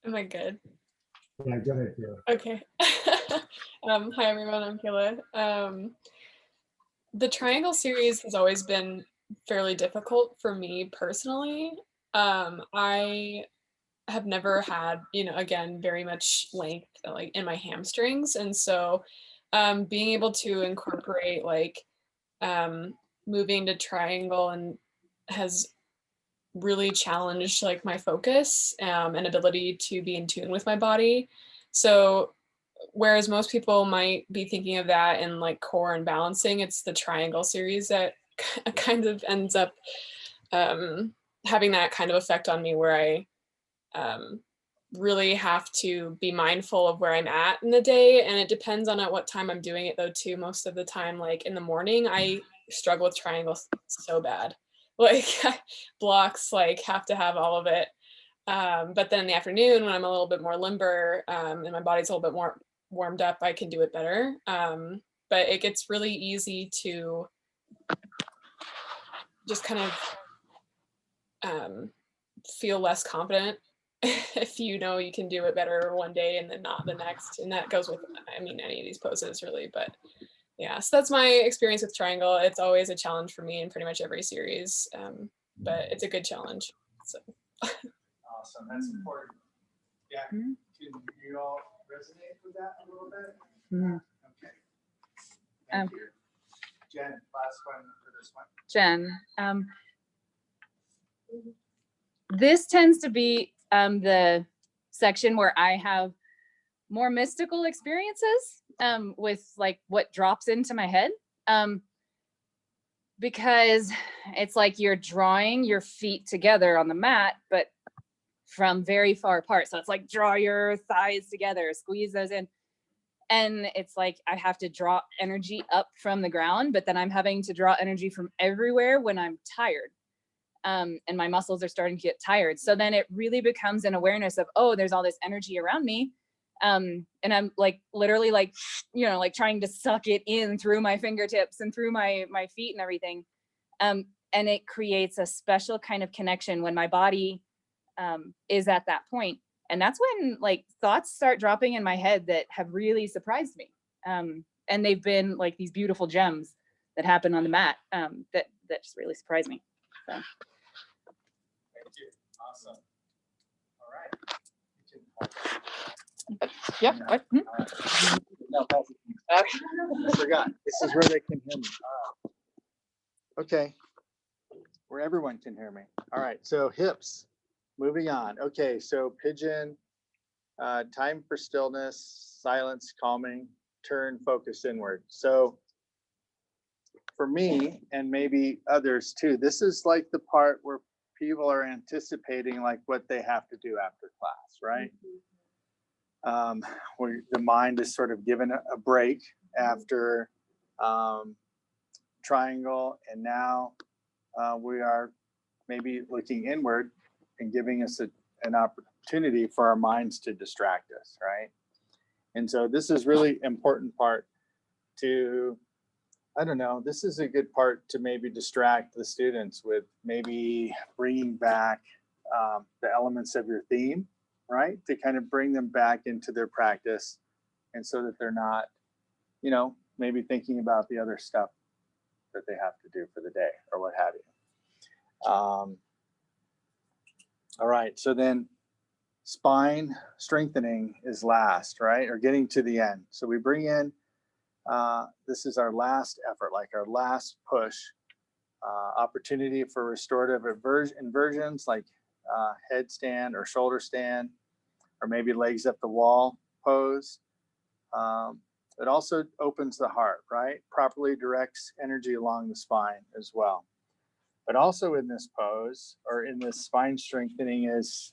Am I good? Yeah, go ahead, Kayla. Okay. Hi everyone, I'm Kayla. The triangle series has always been fairly difficult for me personally. I have never had, you know, again, very much length like in my hamstrings. And so being able to incorporate like moving to triangle and has really challenged like my focus and ability to be in tune with my body. So whereas most people might be thinking of that in like core and balancing, it's the triangle series that kind of ends up having that kind of effect on me, where I really have to be mindful of where I'm at in the day. And it depends on at what time I'm doing it though too. Most of the time, like in the morning, I struggle with triangles so bad. Like blocks, like have to have all of it. But then in the afternoon, when I'm a little bit more limber and my body's a little bit more warmed up, I can do it better. But it gets really easy to just kind of feel less confident if you know you can do it better one day and then not the next. And that goes with, I mean, any of these poses really, but yeah, so that's my experience with triangle. It's always a challenge for me in pretty much every series, but it's a good challenge. So. Awesome, that's important. Yeah, can you all resonate with that a little bit? Okay. Thank you. Jen, last one for this one. Jen, this tends to be the section where I have more mystical experiences with like what drops into my head, because it's like you're drawing your feet together on the mat, but from very far apart. So it's like draw your thighs together, squeeze those in. And it's like I have to draw energy up from the ground, but then I'm having to draw energy from everywhere when I'm tired. And my muscles are starting to get tired. So then it really becomes an awareness of, oh, there's all this energy around me. And I'm like literally like, you know, like trying to suck it in through my fingertips and through my feet and everything. And it creates a special kind of connection when my body is at that point. And that's when like thoughts start dropping in my head that have really surprised me. And they've been like these beautiful gems that happen on the mat that just really surprised me. So. Thank you. Awesome. All right. Yep. What? No, I forgot. This is where they can hear me. Okay. Where everyone can hear me. All right. So hips. Moving on. Okay. So pigeon, time for stillness, silence, calming, turn, focus inward. So for me and maybe others too, this is like the part where people are anticipating like what they have to do after class, right? Where the mind is sort of given a break after triangle, and now we are maybe looking inward and giving us an opportunity for our minds to distract us, right? And so this is really important part to, I don't know, this is a good part to maybe distract the students with, maybe bringing back the elements of your theme, right? To kind of bring them back into their practice, and so that they're not, you know, maybe thinking about the other stuff that they have to do for the day or what have you. All right, so then spine strengthening is last, right? Or getting to the end. So we bring in, this is our last effort, like our last push, opportunity for restorative inversions like headstand or shoulder stand, or maybe legs up the wall pose. It also opens the heart, right? Properly directs energy along the spine as well. But also in this pose, or in this spine strengthening, is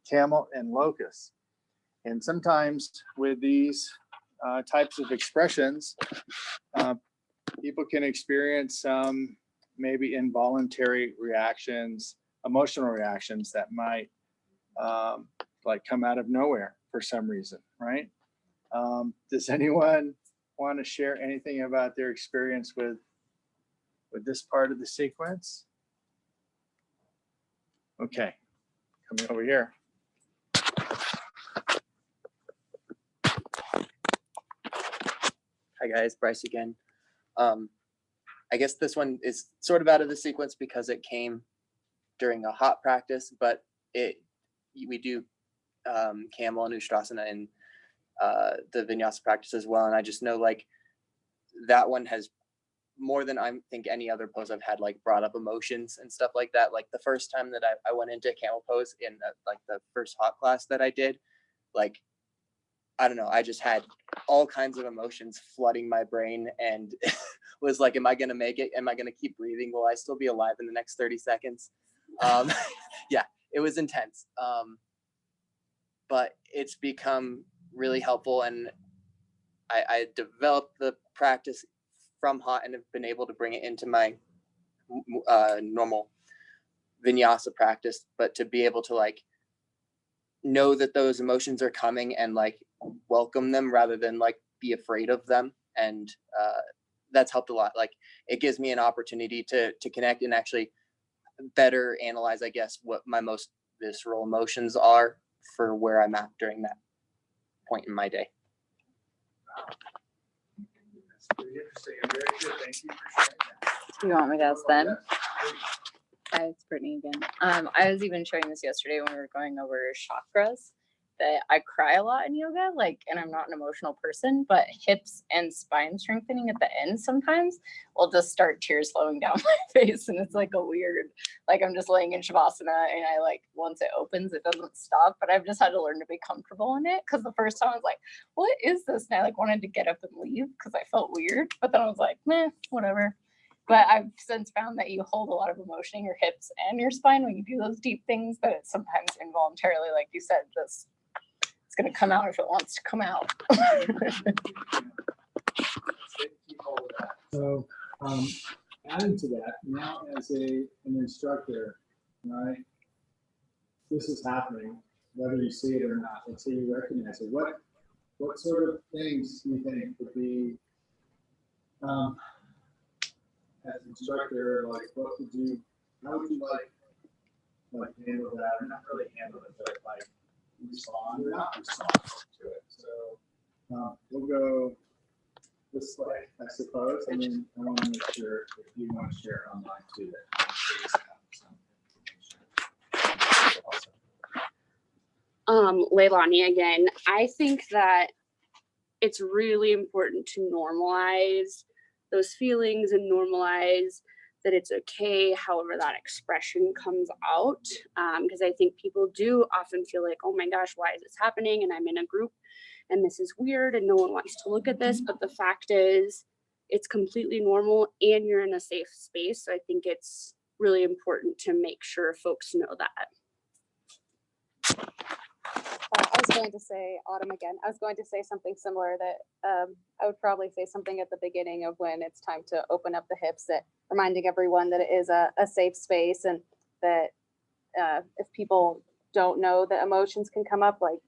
camel and locust. And sometimes with these types of expressions, people can experience some maybe involuntary reactions, emotional reactions that might like come out of nowhere for some reason, right? Does anyone want to share anything about their experience with this part of the sequence? Okay, coming over here. Hi guys, Bryce again. I guess this one is sort of out of the sequence because it came during a hot practice, but we do camel and ustrasana in the vinyasa practice as well. And I just know like that one has, more than I think any other pose I've had, like brought up emotions and stuff like that. Like the first time that I went into camel pose in like the first hot class that I did, like, I don't know, I just had all kinds of emotions flooding my brain and was like, am I going to make it? Am I going to keep breathing? Will I still be alive in the next 30 seconds? Yeah, it was intense. But it's become really helpful, and I developed the practice from hot and have been able to bring it into my normal vinyasa practice. But to be able to like know that those emotions are coming and like welcome them rather than like be afraid of them, and that's helped a lot. Like it gives me an opportunity to connect and actually better analyze, I guess, what my most visceral emotions are for where I'm at during that point in my day. That's pretty interesting and very good. Thank you for sharing that. You want me to ask then? Hi, it's Brittany again. I was even showing this yesterday when we were going over chakras, that I cry a lot in yoga, like, and I'm not an emotional person, but hips and spine strengthening at the end sometimes will just start tears flowing down my face. And it's like a weird, like I'm just laying in Shavasana and I like, once it opens, it doesn't stop, but I've just had to learn to be comfortable in it. Cause the first time I was like, what is this? And I like wanted to get up and leave cause I felt weird, but then I was like, meh, whatever. But I've since found that you hold a lot of emotion in your hips and your spine when you do those deep things, that it's sometimes involuntarily, like you said, just it's going to come out if it wants to come out. So adding to that, now as an instructor, right, this is happening, whether you see it or not, until you recognize it. What sort of things do you think would be, as an instructor, like what would you, how would you like handle that, or not really handle it, but like respond or not respond to it? So we'll go this way, I suppose. I mean, I want to make sure if you want to share online too, that Leilani again, I think that it's really important to normalize those feelings and normalize that it's okay however that expression comes out, because I think people do often feel like, oh my gosh, why is this happening, and I'm in a group and this is weird and no one wants to look at this. But the fact is it's completely normal and you're in a safe space. So I think it's really important to make sure folks know that. I was going to say, Autumn again, I was going to say something similar that I would probably say something at the beginning of when it's time to open up the hips, that reminding everyone that it is a safe space, and that if people don't know that emotions can come up, like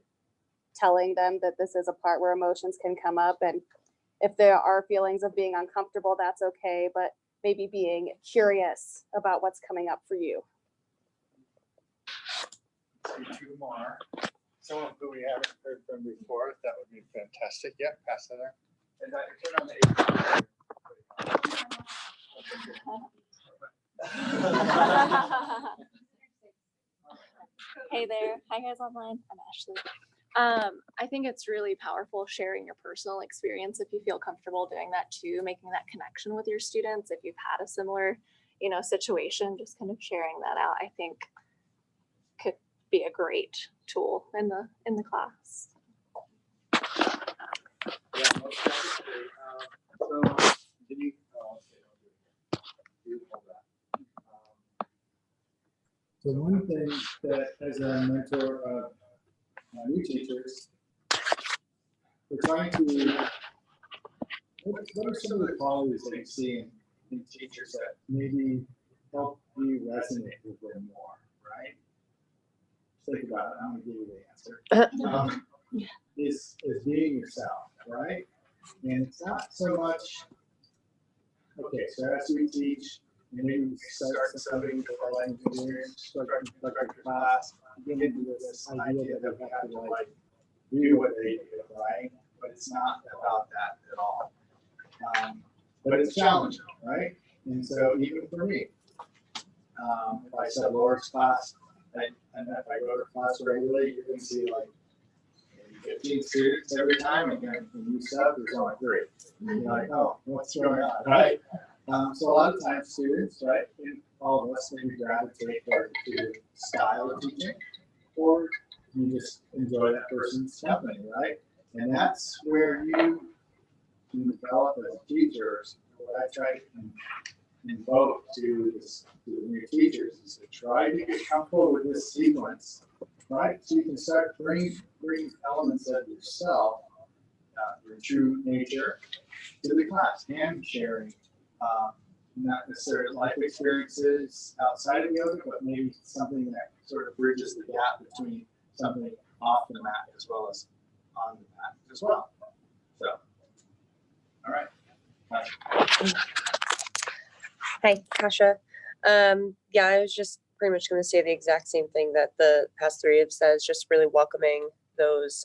telling them that this is a part where emotions can come up. And if there are feelings of being uncomfortable, that's okay, but maybe being curious about what's coming up for you. Two more. Someone who we haven't heard from before, that would be fantastic. Yeah, pass that there. And turn on the Hey there. Hi guys online. I'm Ashley. I think it's really powerful sharing your personal experience if you feel comfortable doing that too, making that connection with your students. If you've had a similar, situation, just kind of sharing that out, I think could be a great tool in the class. Yeah, most definitely. So, did you? So one thing that as a mentor of new teachers, we're trying to, what are some of the qualities that you see in teachers that maybe help you resonate with them more, right? Think about it, I'm gonna give you the answer. Is being yourself, right? And it's not so much, okay, so as we teach, maybe we start studying the life engineering, start class, get into this idea that we have to like do what they do, right? But it's not about that at all. But it's challenging, right? And so even for me, if I said Laura's class, and if I go to class regularly, you're going to see like 15 students every time, and then when you set up, there's only 3. You're like, oh, what's going on, right? So a lot of times students, right, and all of us maybe gravitate to the style of teaching, or you just enjoy that person's company, right? And that's where you can develop as teachers. What I try to invoke to the new teachers is to try to get comfortable with this sequence, right? So you can start bringing elements of yourself, your true nature, to the class, and sharing not necessarily life experiences outside of yoga, but maybe something that sort of bridges the gap between something off the mat as well as on the mat as well. So, all right. Hi, Kasha. Yeah, I was just pretty much going to say the exact same thing that the past 3 have said, is just really welcoming those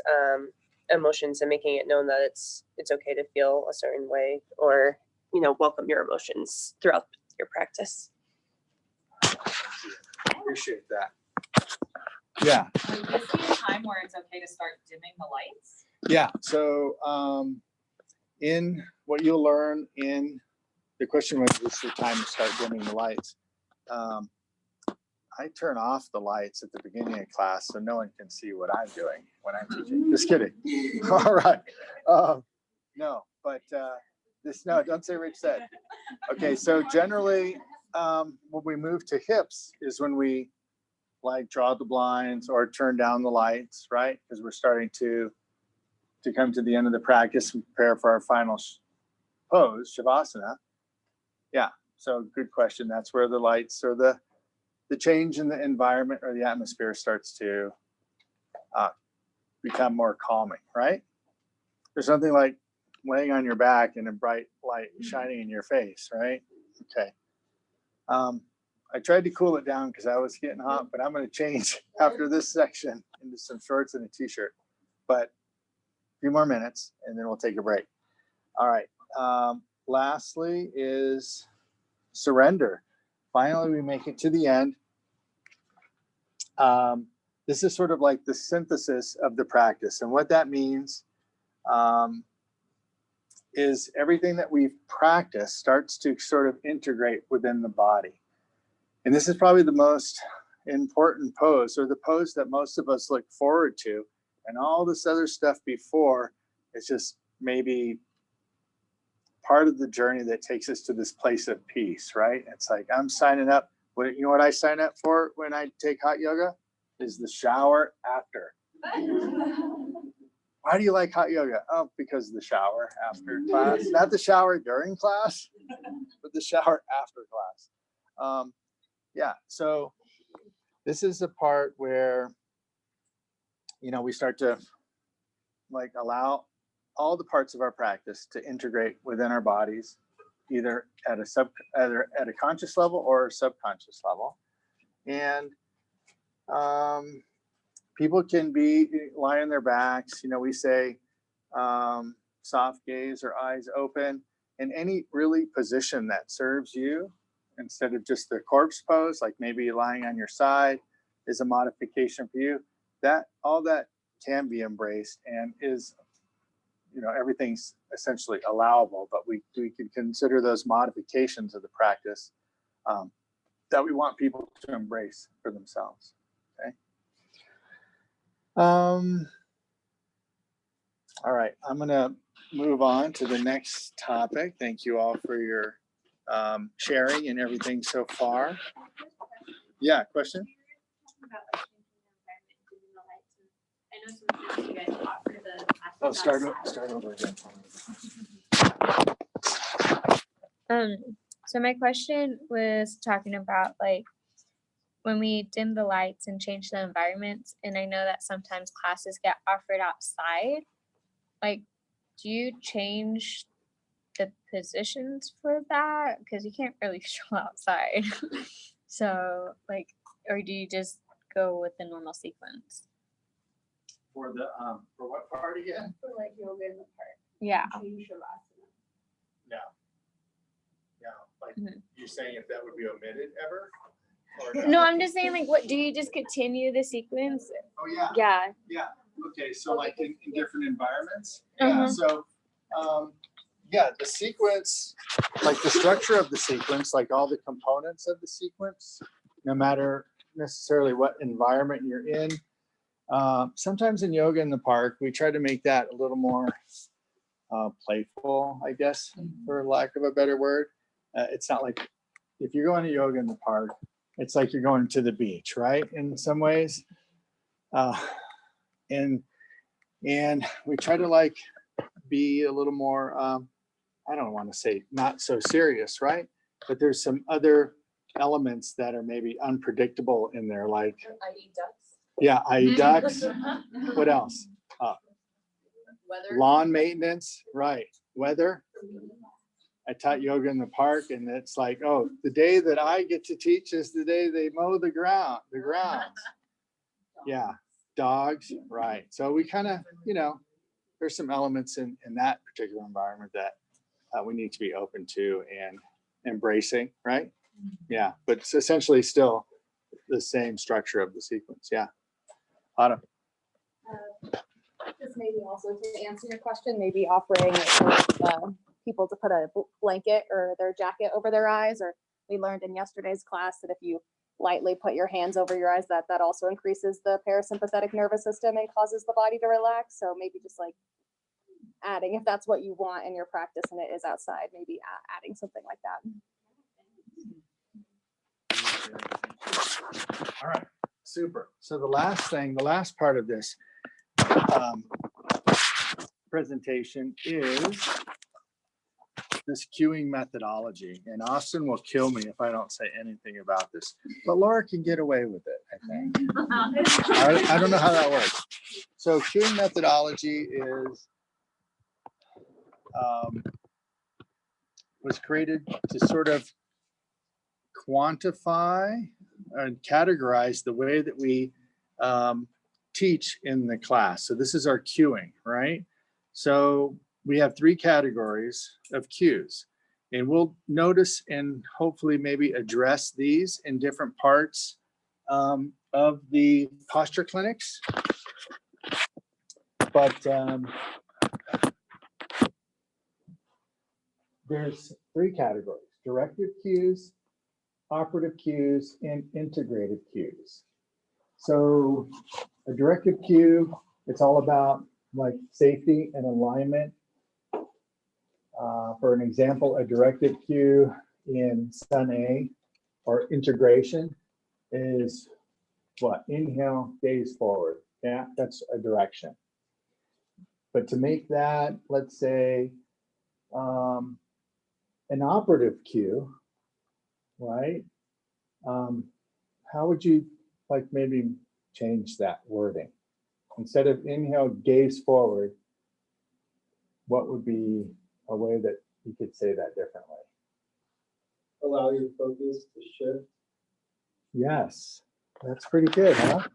emotions and making it known that it's okay to feel a certain way, or, welcome your emotions throughout your practice. Appreciate that. Yeah. Is this a time where it's okay to start dimming the lights? Yeah. So in what you'll learn in the question was, this the time to start dimming the lights? I turn off the lights at the beginning of class so no one can see what I'm doing when I'm teaching. Just kidding. All right. No, but no, don't say Rich said. Okay, so generally when we move to hips is when we like draw the blinds or turn down the lights, right? Because we're starting to come to the end of the practice and prepare for our final pose, Shavasana. Yeah, so good question. That's where the lights or the change in the environment or the atmosphere starts to become more calming, right? There's something like laying on your back and a bright light shining in your face, right? Okay. I tried to cool it down because I was getting hot, but I'm going to change after this section into some shorts and a t-shirt. But a few more minutes and then we'll take a break. All right. Lastly is surrender. Finally, we make it to the end. This is sort of like the synthesis of the practice. And what that means is everything that we've practiced starts to sort of integrate within the body. And this is probably the most important pose, or the pose that most of us look forward to. And all this other stuff before is just maybe part of the journey that takes us to this place of peace, right? It's like, I'm signing up. You know what I sign up for when I take hot yoga? Is the shower after. Why do you like hot yoga? Oh, because of the shower after class. Not the shower during class, but the shower after class. Yeah, so this is the part where, you know, we start to like allow all the parts of our practice to integrate within our bodies, either at a conscious level or a subconscious level. And people can be lying on their backs. You know, we say soft gaze or eyes open, in any really position that serves you, instead of just the corpse pose, like maybe lying on your side is a modification for you. That all that can be embraced and is, you know, everything's essentially allowable, but we can consider those modifications of the practice that we want people to embrace for themselves. Okay. All right, I'm gonna move on to the next topic. Thank you all for your sharing and everything so far. Yeah, question? Oh, start over again. So my question was talking about like when we dim the lights and change the environments, and I know that sometimes classes get offered outside. Like, do you change the positions for that? Because you can't really show outside. So like, or do you just go with the normal sequence? For the for what part again? For like yoga in the park. Yeah. Change shavasana. No. No. Like Mhm. you're saying if that would be omitted ever? Or No, I'm just saying, like, what do you just continue the sequence? Oh yeah. Yeah. Yeah. Okay. So like in different environments. Uh-huh. Yeah. So yeah, the sequence, like the structure of the sequence, like all the components of the sequence, no matter necessarily what environment you're in. Sometimes in yoga in the park, we try to make that a little more playful, I guess, for lack of a better word. It's not like if you're going to yoga in the park, it's like you're going to the beach, right? In some ways. And we try to like be a little more, I don't want to say not so serious, right? But there's some other elements that are maybe unpredictable in there, like I.e. ducks. yeah, i.e. ducks. What else? Weather. Lawn maintenance, right? Weather. I taught yoga in the park, and it's like, oh, the day that I get to teach is the day they mow the grounds. Yeah, dogs, right? So we kind of, you know, there's some elements in that particular environment that we need to be open to and embracing, right? Yeah, but it's essentially still the same structure of the sequence. Yeah. Autumn. Just maybe also to answer your question, maybe offering people to put a blanket or their jacket over their eyes, or we learned in yesterday's class that if you lightly put your hands over your eyes, that also increases the parasympathetic nervous system and causes the body to relax. So maybe just like adding, if that's what you want in your practice and it is outside, maybe adding something like that. All right, super. So the last part of this presentation is this cueing methodology. And Austin will kill me if I don't say anything about this, but Laura can get away with it, I think. I don't know how that works. So cueing methodology was created to sort of quantify and categorize the way that we teach in the class. So this is our cueing, right? So we have 3 categories of cues, and we'll notice and hopefully maybe address these in different parts of the posture clinics. But there's 3 categories: directive cues, operative cues, and integrative cues. So a directive cue, it's all about like safety and alignment. For an example, a directive cue in Sun A or integration is what? Inhale, gaze forward. Yeah, that's a direction. But to make that, let's say, an operative cue, right? How would you like maybe change that wording? Instead of inhale, gaze forward, what would be a way that you could say that differently? Allow your focus to shift. Yes, that's pretty good, huh?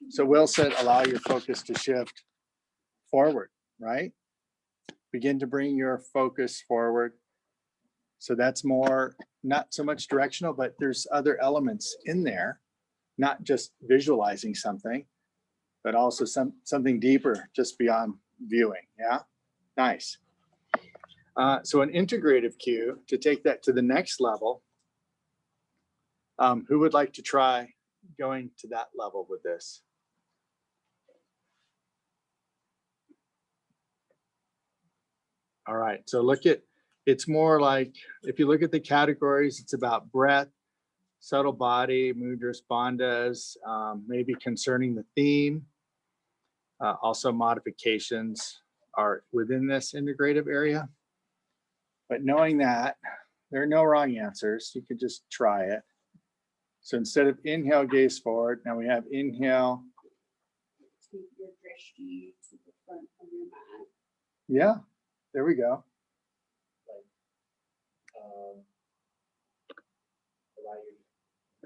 So Will said, allow your focus to shift forward, right? Begin to bring your focus forward. So that's more, not so much directional, but there's other elements in there, not just visualizing something, but also something deeper just beyond viewing. Yeah, nice. So an integrative cue, to take that to the next level, who would like to try going to that level with this? All right, so look at, it's more like, if you look at the categories, it's about breath, subtle body, mudras, bandhas, maybe concerning the theme. Also modifications are within this integrative area. But knowing that, there are no wrong answers. You could just try it. So instead of inhale, gaze forward, now we have inhale. Take your drishti to the front of your mat. Yeah, there we go. Allow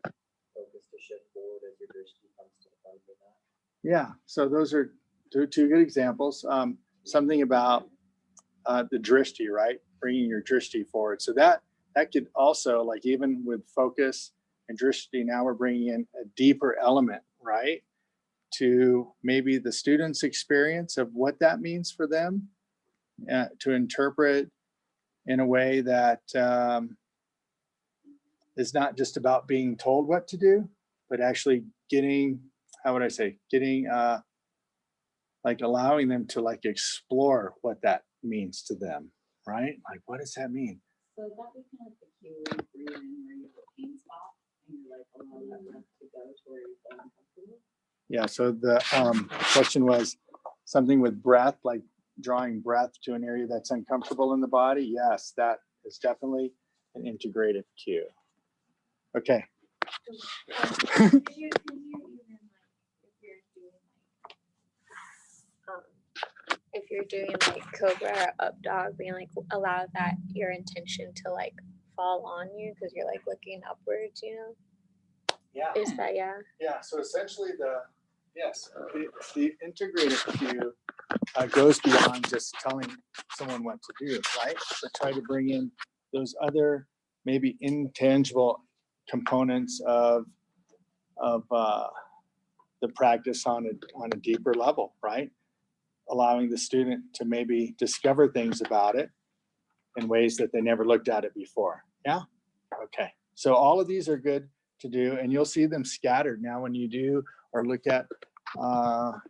your focus to shift forward as your drishti comes to the front of your mat. Yeah, so those are two good examples. Something about the drishti, right? Bringing your drishti forward. So that could also, like, even with focus and drishti, now we're bringing in a deeper element, right? To maybe the student's experience of what that means for them, to interpret in a way that is not just about being told what to do, but actually getting, how would I say, getting, like allowing them to like explore what that means to them, right? Like, what does that mean? So that would kind of the cue where you breathe in where you have a pain spot and you like allow that breath to go to where you feel uncomfortable. Yeah, so the question was something with breath, like drawing breath to an area that's uncomfortable in the body. Yes, that is definitely an integrative cue. Okay. If you're doing like cobra or up dog, being like allow that your intention to like fall on you because you're like looking upwards, you know? Yeah. Is that Yeah, so essentially the integrative cue goes beyond just telling someone what to do, right? So try to bring in those other maybe intangible components of the practice on a deeper level, right? Allowing the student to maybe discover things about it in ways that they never looked at it before. Yeah? Okay. So all of these are good to do, and you'll see them scattered now when you do or look at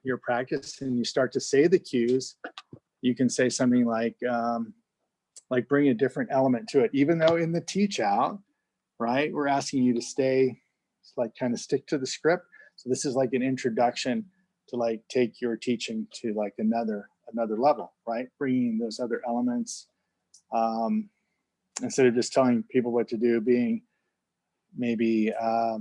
your practice and you start to say the cues. You can say something like bring a different element to it, even though in the teach out, right, we're asking you to stay, like kind of stick to the script. So this is like an introduction to like take your teaching to like another level, right? Bringing those other elements, instead of just telling people what to do, being maybe, I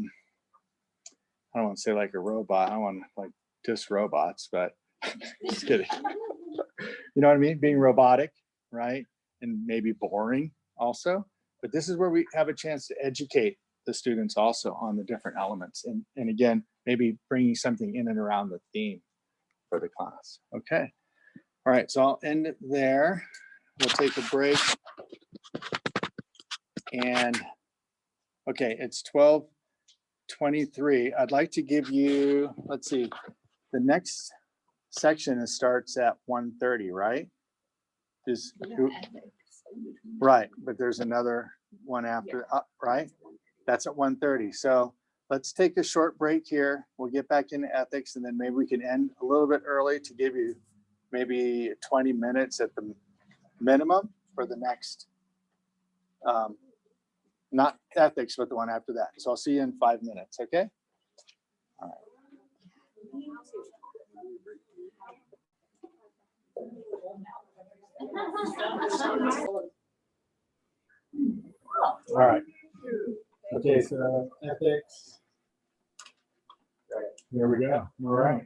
don't want to say like a robot. I don't want to like diss robots, but just kidding. You know what I mean? Being robotic, right? And maybe boring also. But this is where we have a chance to educate the students also on the different elements. And again, maybe bringing something in and around the theme for the class. Okay. All right, so I'll end it there. We'll take a break. And okay, it's 12:23. I'd like to give you, let's see, the next section starts at 1:30, right? Right, but there's another one after, right? That's at 1:30. So let's take a short break here. We'll get back into ethics, and then maybe we can end a little bit early to give you maybe 20 minutes at the minimum for the next, not ethics, but the one after that. So I'll see you in 5 minutes, okay? All right. All right. Okay, so ethics. Here we go. All right.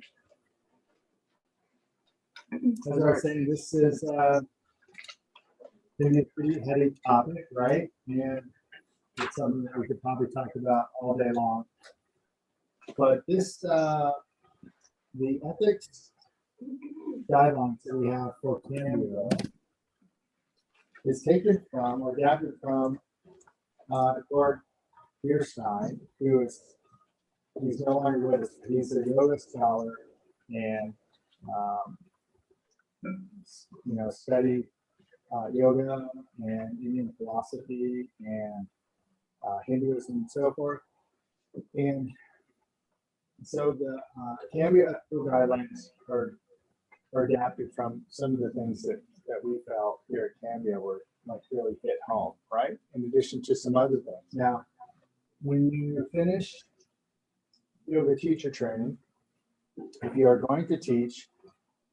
As I was saying, this is going to be a pretty heady topic, right? And it's something that we could probably talk about all day long. But this, the ethics guidelines that we have for Cambio is taken from or adapted from Gord Bierstein, who is, he's no longer with us. He's a yoga scholar and you know, studied yoga and Indian philosophy and Hinduism and so forth. And so the Cambio guidelines are adapted from some of the things that we felt here at Cambio were like really hit home, right? In addition to some other things. Now, when you finish yoga teacher training, if you are going to teach,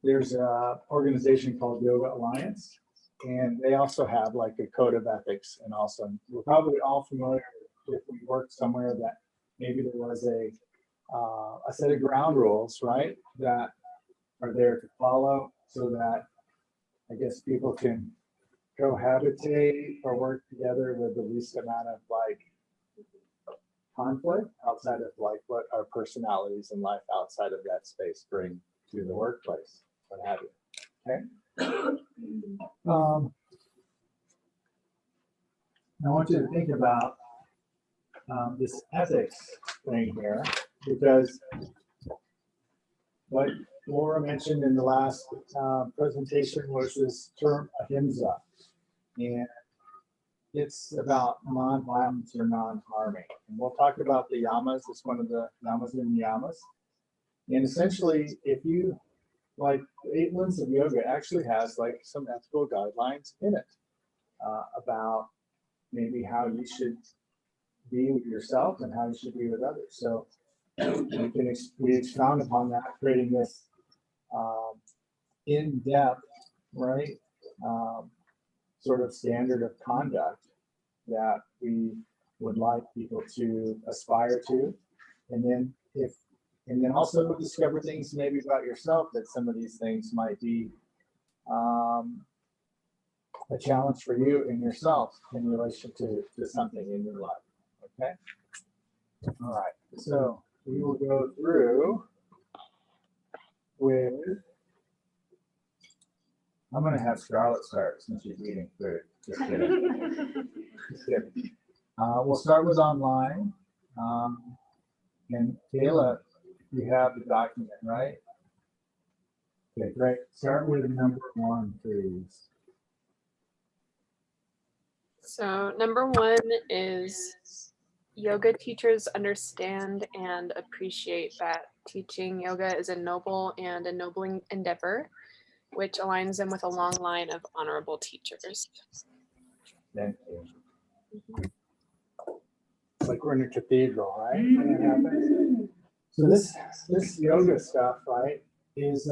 there's an organization called Yoga Alliance, and they also have like a code of ethics. And also, we're probably all familiar if we worked somewhere that maybe there was a set of ground rules, right, that are there to follow so that I guess people can cohabitate or work together with the least amount of like conflict outside of like what our personalities and life outside of that space bring to the workplace, what have you. Okay. I want you to think about this ethics thing here, because what Laura mentioned in the last presentation was this term ahimsa, and it's about non-violence or non-harming. And we'll talk about the yamas. It's one of the yamas and niyamas. And essentially, if you, like, the 8 limbs of yoga actually has like some ethical guidelines in it about maybe how you should be with yourself and how you should be with others. So we expound upon that, creating this in-depth, right, sort of standard of conduct that we would like people to aspire to, and then also discover things maybe about yourself that some of these things might be a challenge for you and yourself in relation to something in your life. Okay. All right. So we will go through with. I'm going to have Scarlett start since she's eating food. Just kidding. Just kidding. We'll start with online. And Kayla, you have the document, right? Okay, great. Start with number 1, please. So number 1 is yoga teachers understand and appreciate that teaching yoga is a noble and ennobling endeavor, which aligns them with a long line of honorable teachers. Thank you. It's like we're in a cathedral, right? When that happens. So this yoga stuff, right, is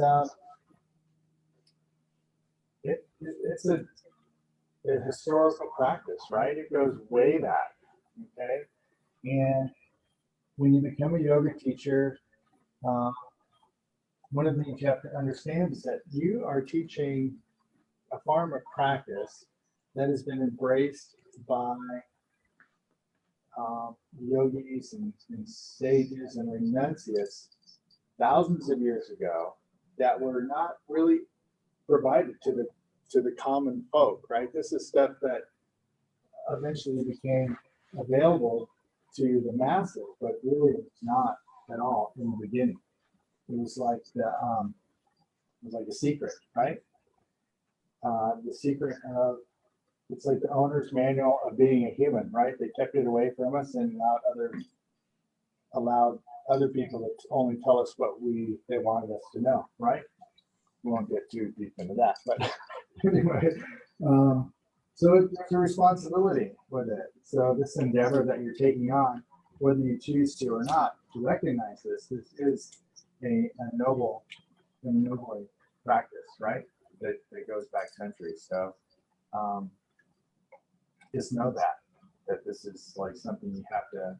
it's a historical practice, right? It goes way back, okay? And when you become a yoga teacher, one of the things you have to understand is that you are teaching a form of practice that has been embraced by yogis and sages and renunciates thousands of years ago that were not really provided to the common folk, right? This is stuff that eventually became available to the masses, but really it's not at all in the beginning. It was like a secret, right? The secret of, it's like the owner's manual of being a human, right? They kept it away from us and allowed other people to only tell us what they wanted us to know, right? We won't get too deep into that, but anyway, So it's a responsibility with it. So this endeavor that you're taking on, whether you choose to or not, to recognize this is a noble practice, right? That goes back centuries. So just know that this is like something you have to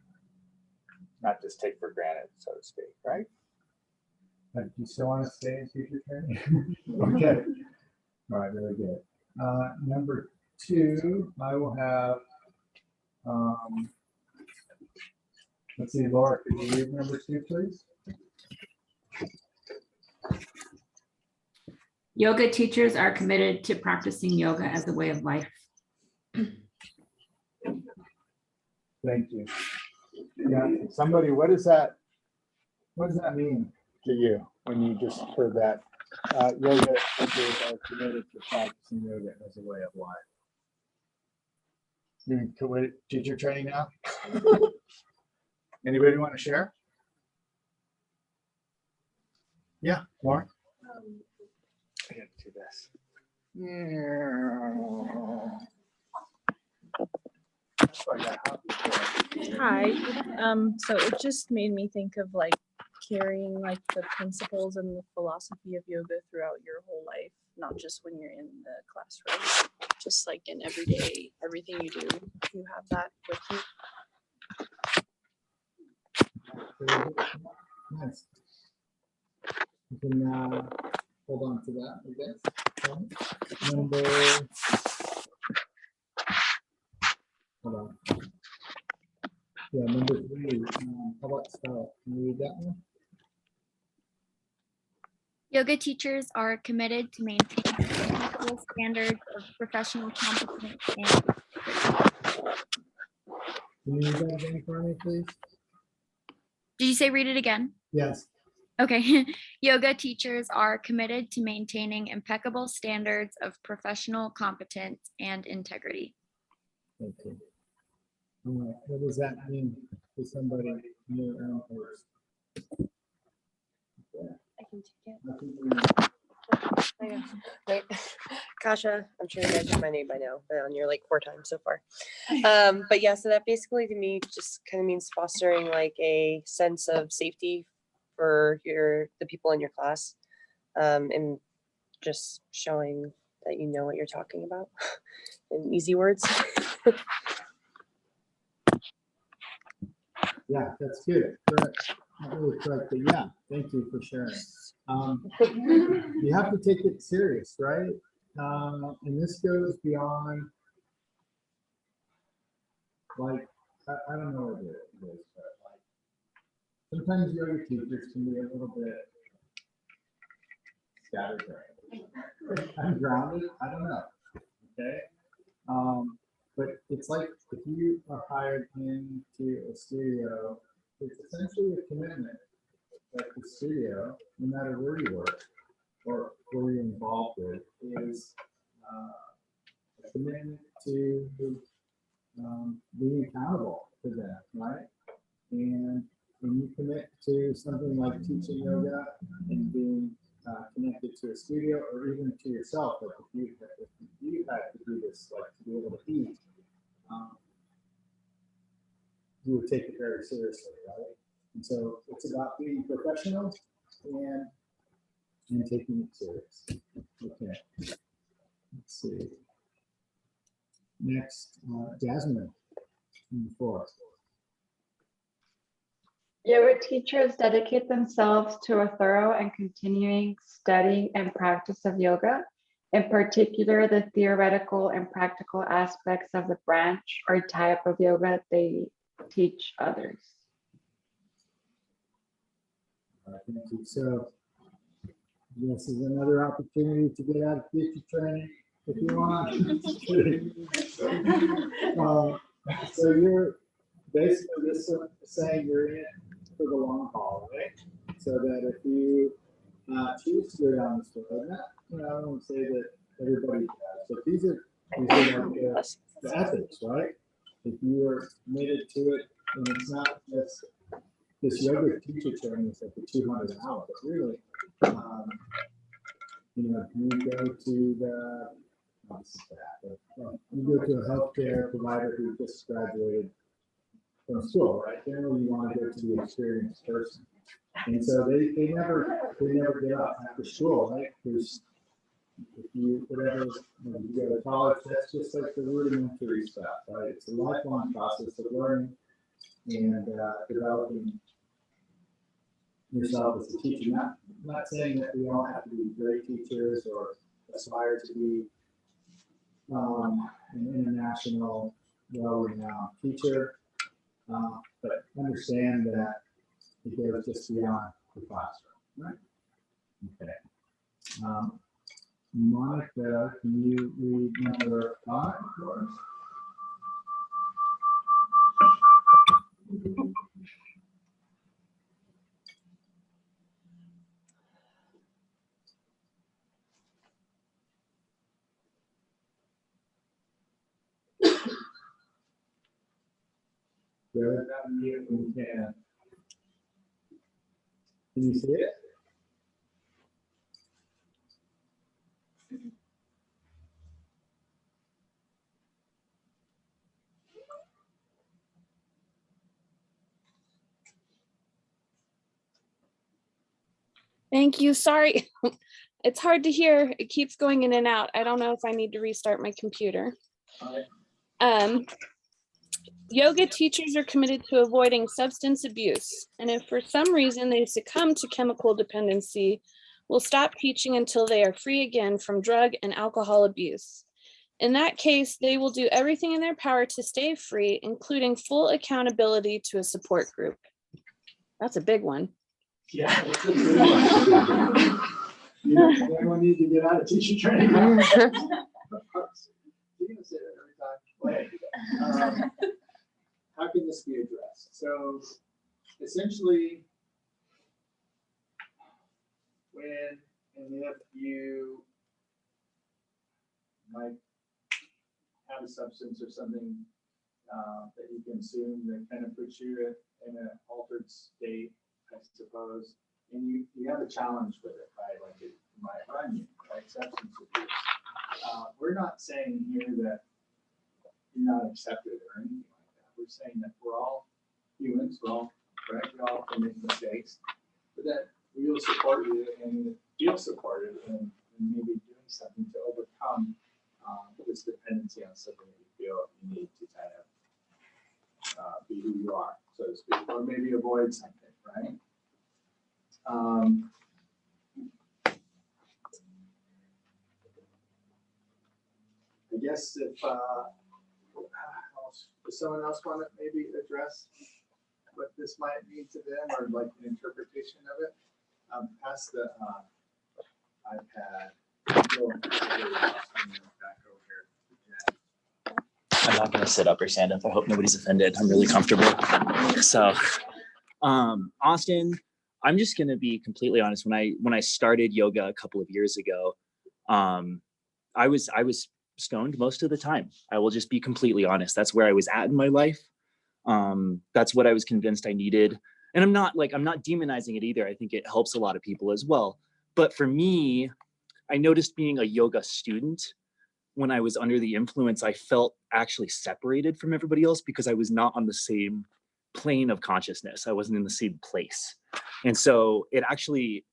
not just take for granted, so to speak, right? But do you still want to stay in teacher training? Okay. All right, very good. Number 2, I will have, let's see, Laura, could you read number 2, please? Yoga teachers are committed to practicing yoga as a way of life. Thank you. Yeah, somebody, what does that mean to you when you just heard that? Yoga teachers are committed to practicing yoga as a way of life. You're in teacher training now? Anybody want to share? Yeah, Lauren? I got to do this. Hi. So it just made me think of like carrying like the principles and the philosophy of yoga throughout your whole life, not just when you're in the classroom, just like in everyday, everything you do, you have that with you. Nice. You can hold on to that, I guess. Number, hold on. Yeah, number 3, how about style? Can you read that one? Yoga teachers are committed to maintaining acceptable standards of professional competence and. Can you read that again for me, please? Did you say read it again? Yes. Okay. Yoga teachers are committed to maintaining impeccable standards of professional competence and integrity. Thank you. All right. What does that mean to somebody in your own course? I can take it. Great. Kasha, I'm sure you guys have my name by now, but on your like 4 times so far. But yeah, so that basically to me just kind of means fostering like a sense of safety for the people in your class, and just showing that you know what you're talking about in easy words. Yeah, that's good. Correct. Not really correct, but yeah, thank you for sharing. You have to take it serious, right? And this goes beyond, like, I don't know what it is, but like, sometimes yoga teachers can be a little bit scatterbrained. I'm grounded, I don't know, okay? But it's like if you are hired into a studio, it's essentially a commitment that the studio, no matter where you work or where you're involved with, is a commitment to being accountable to them, right? And when you commit to something like teaching yoga and being connected to a studio or even to yourself, like if you had to do this, like to be able to eat, you would take it very seriously, right? And so it's about being professional and taking it serious. Okay. Let's see. Next, Jasmine, on the floor. Yoga teachers dedicate themselves to a thorough and continuing study and practice of yoga, in particular the theoretical and practical aspects of the branch or type of yoga they teach others. Thank you. So this is another opportunity to get out of teacher training if you want. So you're basically just saying you're in it for the long haul, right? So that if you choose to go down this road, I don't want to say that everybody does, but these are like the ethics, right? If you are committed to it, and it's not just this yoga teacher training is like the 200 an hour, but really, you go to this is bad, but you go to a healthcare provider who just graduated from school, right? Generally, you want to go to the experienced person. And so they never get up after school, right? There's, if you, whatever, when you go to college, that's just like the rudimentary stuff, right? It's a lifelong process of learning and developing yourself as a teacher. Not saying that we all have to be great teachers or aspire to be an international, well-renowned teacher, but understand that it goes just beyond the classroom, right? Okay. Monica, can you read number 5 for us? Good. We can. Can you see it? Thank you. Sorry. It's hard to hear. It keeps going in and out. I don't know if I need to restart my computer. Yoga teachers are committed to avoiding substance abuse, and if for some reason they succumb to chemical dependency, will stop teaching until they are free again from drug and alcohol abuse. In that case, they will do everything in their power to stay free, including full accountability to a support group. That's a big one. Yeah. You know, everyone needs to get out of teacher training. You can say that every time. Wait. How can this be addressed? So essentially, when and if you might have a substance or something that you consume that kind of puts you in an altered state, I suppose, and you have a challenge with it, right? Like it might run you, right? Substance abuse. We're not saying here that you're not accepted or anything like that. We're saying that we're all humans, we're all correct, we all can make mistakes, but that we will support you and feel supported and maybe doing something to overcome this dependency on something that you feel you need to kind of be who you are, so to speak, or maybe avoid something, right? I guess if does someone else want to maybe address what this might mean to them or like an interpretation of it? Pass the iPad. Back over here. I'm not going to sit up or stand up. I hope nobody's offended. I'm really comfortable. So, Austin, I'm just going to be completely honest. When I started yoga a couple of years ago, I was stoned most of the time. I will just be completely honest. That's where I was at in my life. That's what I was convinced I needed. And I'm not demonizing it either. I think it helps a lot of people as well. But for me, I noticed being a yoga student, when I was under the influence, I felt actually separated from everybody else because I was not on the same plane of consciousness. I wasn't in the same place. And so it actually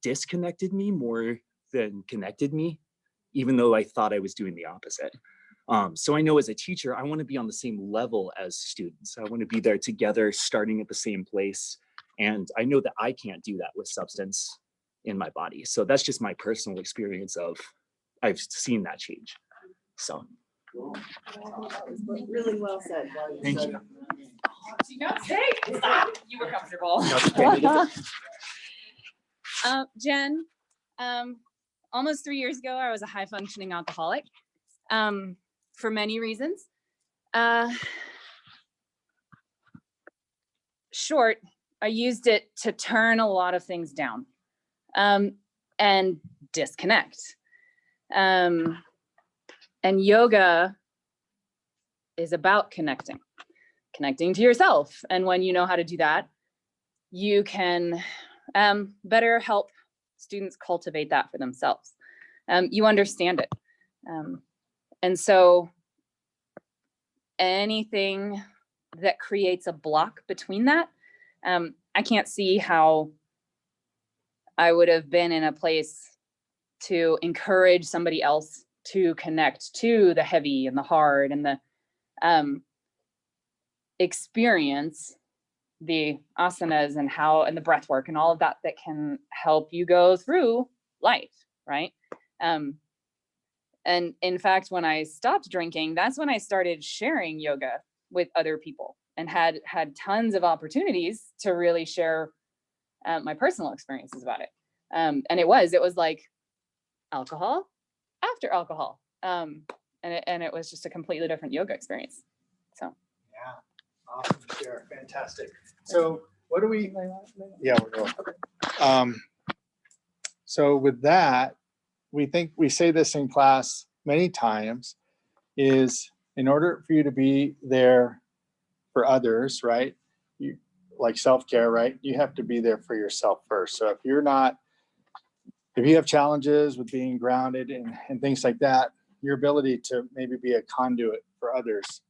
disconnected me more than connected me, even though I thought I was doing the opposite. So I know as a teacher, I want to be on the same level as students. I want to be there together, starting at the same place. And I know that I can't do that with substance in my body. So that's just my personal experience of, I've seen that change. So. Really well said. Thank you. You were comfortable. Jen, almost 3 years ago, I was a high functioning alcoholic for many reasons. Short, I used it to turn a lot of things down and disconnect. And yoga is about connecting to yourself. And when you know how to do that, you can better help students cultivate that for themselves. You understand it. And so anything that creates a block between that, I can't see how I would have been in a place to encourage somebody else to connect to the heavy and the hard and the experience the asanas and the breath work and all of that that can help you go through life, right? And in fact, when I stopped drinking, that's when I started sharing yoga with other people and had tons of opportunities to really share my personal experiences about it. And it was like alcohol after alcohol. And it was just a completely different yoga experience. So. Yeah, awesome, Sarah, fantastic. So what do we, yeah, we're going. Okay. So with that, we say this in class many times, is in order for you to be there for others, right? You, like self-care, right? You have to be there for yourself first. So if you have challenges with being grounded and things like that, your ability to maybe be a conduit for others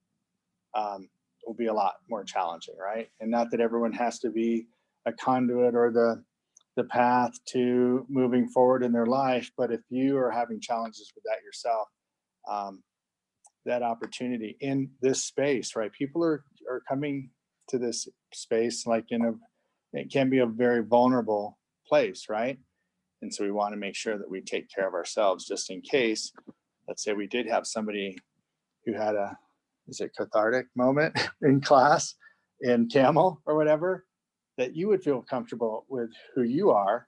will be a lot more challenging, right? And not that everyone has to be a conduit or the path to moving forward in their life, but if you are having challenges with that yourself, that opportunity in this space, right? People are coming to this space like it can be a very vulnerable place, right? And so we want to make sure that we take care of ourselves just in case, let's say we did have somebody who had cathartic moment in class in Camel or whatever, that you would feel comfortable with who you are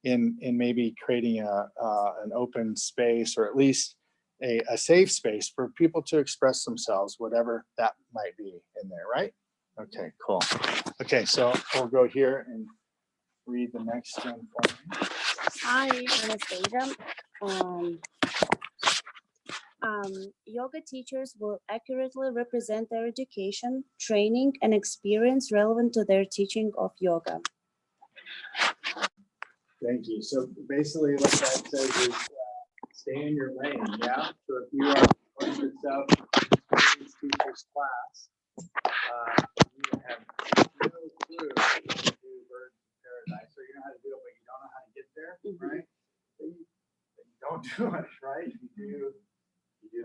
in maybe creating an open space, or at least a safe space for people to express themselves, whatever that might be in there, right? Okay, cool. Okay, so we'll go here and read the next one for me. Hi, Anastasia. Yoga teachers will accurately represent their education, training, and experience relevant to their teaching of yoga. Thank you. So basically what that says is stay in your lane, yeah? So if you are going to yourself in teacher's class, you have no clue how to do birds in paradise. So you know how to do it, but you don't know how to get there, right? Then you don't do it, right? You do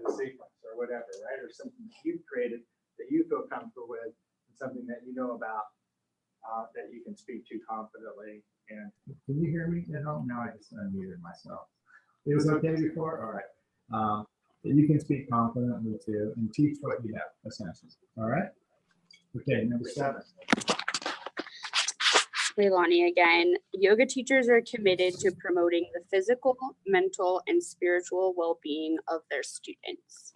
the sequence or whatever, right? Or something that you've created that you feel comfortable with, and something that you know about that you can speak to confidently. And can you hear me at home? No, I just unmuted myself. It was okay before? All right. That you can speak confidently to and teach what you have, essentially. All right? Okay, number 7. Leilani again. Yoga teachers are committed to promoting the physical, mental, and spiritual well-being of their students.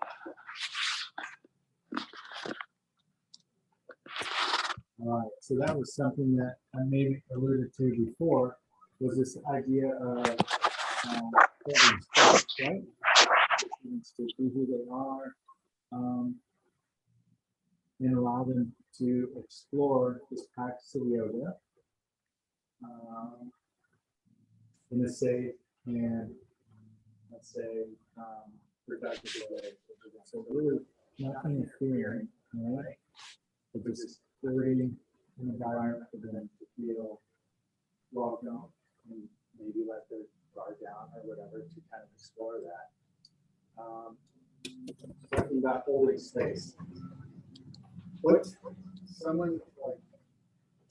All right, so that was something that I maybe alluded to before, was this idea of holding space, right? Students to be who they are, and allow them to explore this practice of yoga in a safe and, let's say, productive way. So really not interfering, right? But just creating an environment for them to feel welcome and maybe let their guard down or whatever to kind of explore that. Talking about holding space. What someone like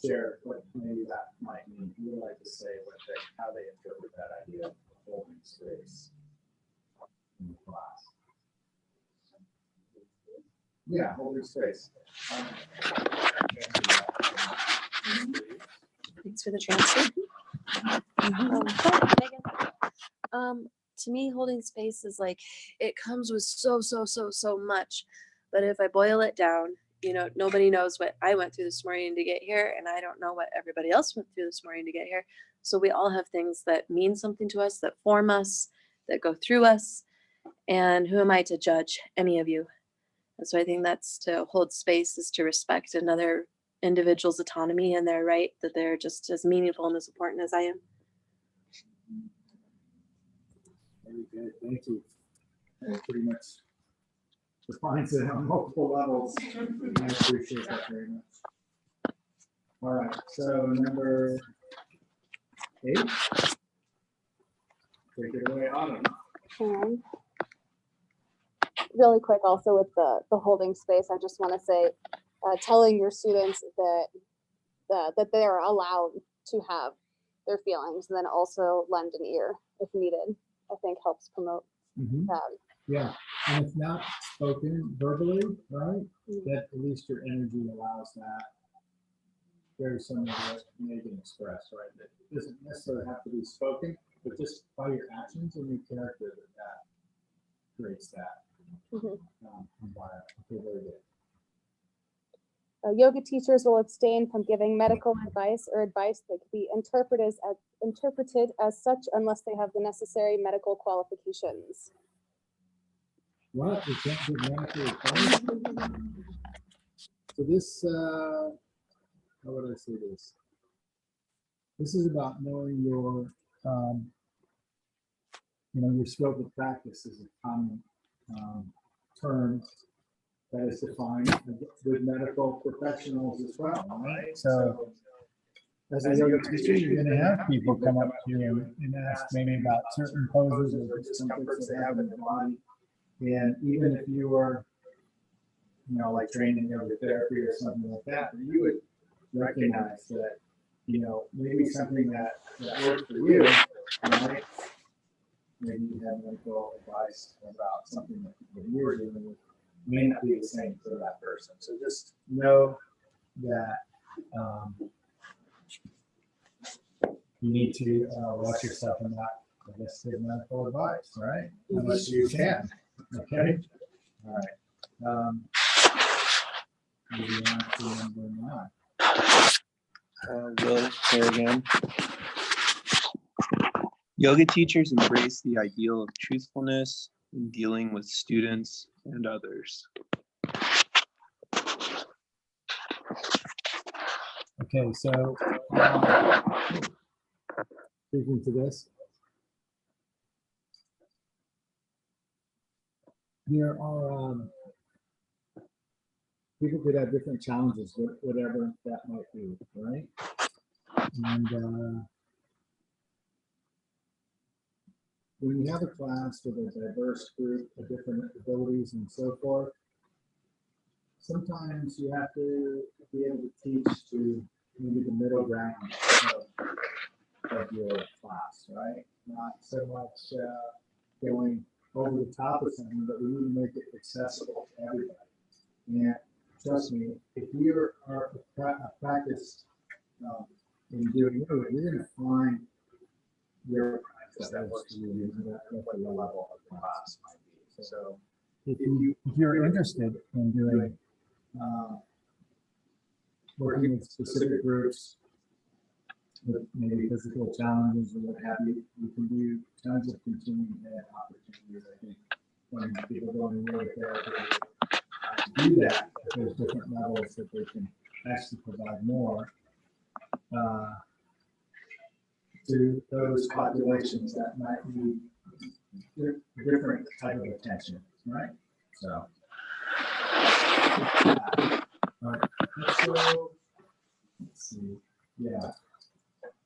share what maybe that might mean. You would like to say how they interpret that idea of holding space in the class. Yeah, holding space. Thanks for the chance. To me, holding space is like, it comes with so much. But if I boil it down, nobody knows what I went through this morning to get here, and I don't know what everybody else went through this morning to get here. So we all have things that mean something to us, that form us, that go through us. And who am I to judge any of you? And so I think that's to hold space, is to respect another individual's autonomy and their right that they're just as meaningful and as important as I am. Very good, thank you. that pretty much defines it on multiple levels. And I appreciate that very much. All right, so number 8. Take it away, Autumn. And really quick, also with the holding space, I just want to say, telling your students that they are allowed to have their feelings, and then also lend an ear if needed, I think helps promote that. Yeah, and if not spoken verbally, right, that at least your energy allows that. Very similar to what Megan expressed, right? That it doesn't necessarily have to be spoken, but just by your actions and your character that creates that environment. Okay, very good. Yoga teachers will abstain from giving medical advice or advice that could be interpreted as such unless they have the necessary medical qualifications. What? We can't give medical advice? So this, how would I say this? This is about knowing your, your scope of practice is a common term that is defined with medical professionals as well, right? So as a yoga teacher, you're going to have people come up to you and ask maybe about certain poses or discomforts they have in the body. And even if you were, like training yoga therapy or something like that, you would recognize that, maybe something that worked for you, right? Maybe you have medical advice about something that you were dealing with may not be the same for that person. So just know that you need to watch yourself and not, I guess, give medical advice, right? Unless you can. Okay. All right. Moving on to number 9. Will here again. Yoga teachers embrace the ideal of truthfulness in dealing with students and others. Okay, so speaking to this, there are people could have different challenges, whatever that might be, right? And when you have a class with a diverse group of different abilities and so forth, sometimes you have to be able to teach to maybe the middle ground of your class, right? Not so much going over the top of something, but we need to make it accessible to everybody. And trust me, if you are a practice in doing yoga, you're going to find your practice that works for you, what the level of class might be. So if you're interested in doing working with specific groups with maybe physical challenges or what have you, you can do tons of continuing ed opportunities. I think when people go in yoga therapy, do that, there's different levels that they can actually provide more to those populations that might need different type of attention, right? So, all right, let's see, yeah.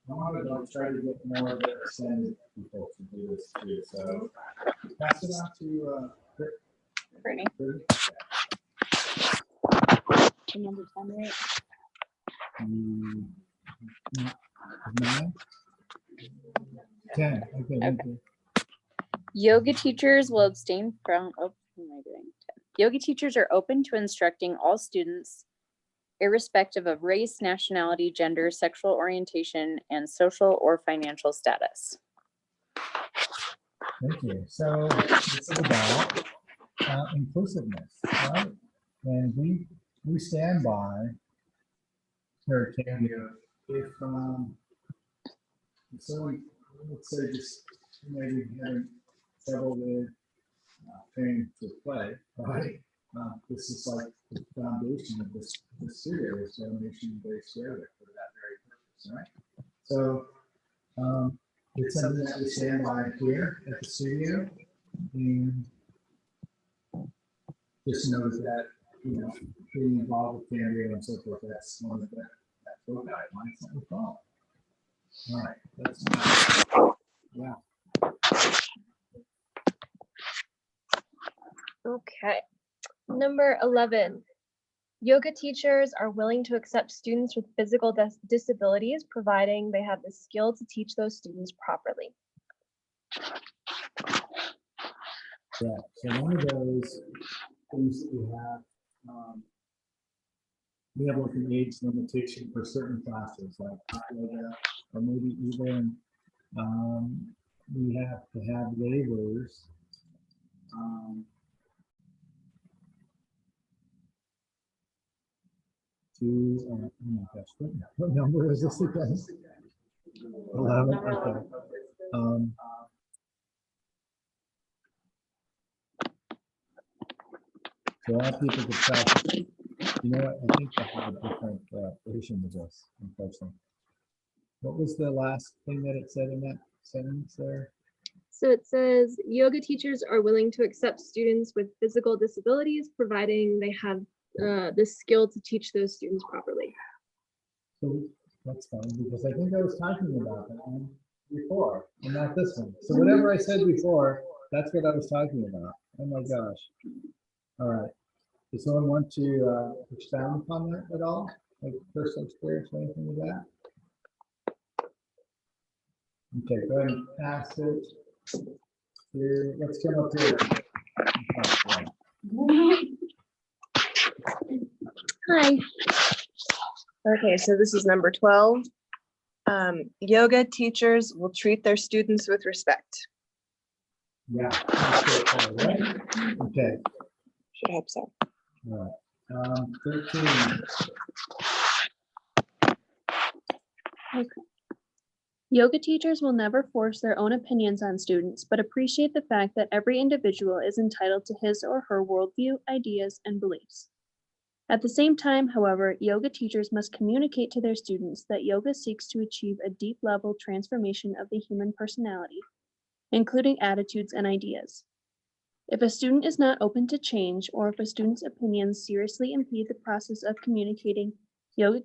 I want to try to get more of the extended people to do this too, so pass it on to Brittany. Number 10, right? 9? 10. Okay, thank you. Yoga teachers will abstain from, what am I doing? Yoga teachers are open to instructing all students, irrespective of race, nationality, gender, sexual orientation, and social or financial status. Thank you. So this is about inclusiveness, right? And we stand by here at Cambio if someone, let's say, just maybe having trouble with paying to play, right? This is like the foundation of this studio is donation-based yoga for that very purpose, right? So it's something that we stand by here at the studio, and just knows that, you know, being involved with Cambio and so forth, that's one of the actual guidelines that we follow. All right, that's, yeah. Okay. Number 11. Yoga teachers are willing to accept students with physical disabilities, providing they have the skill to teach those students properly. Yeah, so one of those things that we have like an age limitation for certain classes, like hot yoga, or maybe even we have to have waivers. Oh my gosh, what number is this again? 11. Okay. So all people could practice. You know what? I think I have a different version of this, unfortunately. What was the last thing that it said in that sentence there? So it says yoga teachers are willing to accept students with physical disabilities, providing they have the skill to teach those students properly. So that's fine, because I think I was talking about that one before, and not this one. So whatever I said before, that's what I was talking about. Oh my gosh. All right. Does someone want to expound upon that at all? Like personal experience or anything with that? Okay, go ahead and pass it. Here, let's come up here. Hi. Okay, so this is number 12. Yoga teachers will treat their students with respect. Yeah. Right? Okay. Should hope so. All right. 13. Okay. Yoga teachers will never force their own opinions on students, but appreciate the fact that every individual is entitled to his or her worldview, ideas, and beliefs. At the same time, however, yoga teachers must communicate to their students that yoga seeks to achieve a deep level transformation of the human personality, including attitudes and ideas. If a student is not open to change, or if a student's opinions seriously impede the process of communicating yoga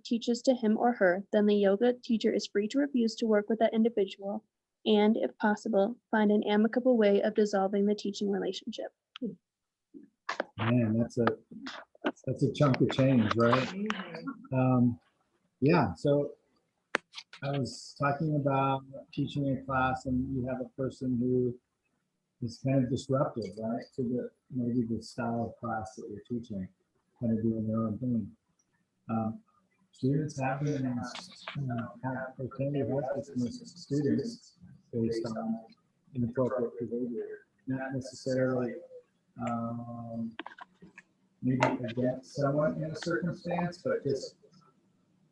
teaches to him or her, then the yoga teacher is free to refuse to work with that individual and, if possible, find an amicable way of dissolving the teaching relationship. Man, that's a chunk of change, right? Yeah, so I was talking about teaching a class, and you have a person who is kind of disruptive, right? To the maybe the style of class that you're teaching, kind of doing their own thing. Students have been asked, or can be asked to dismiss students based on inappropriate behavior, not necessarily maybe against someone in a circumstance, but just,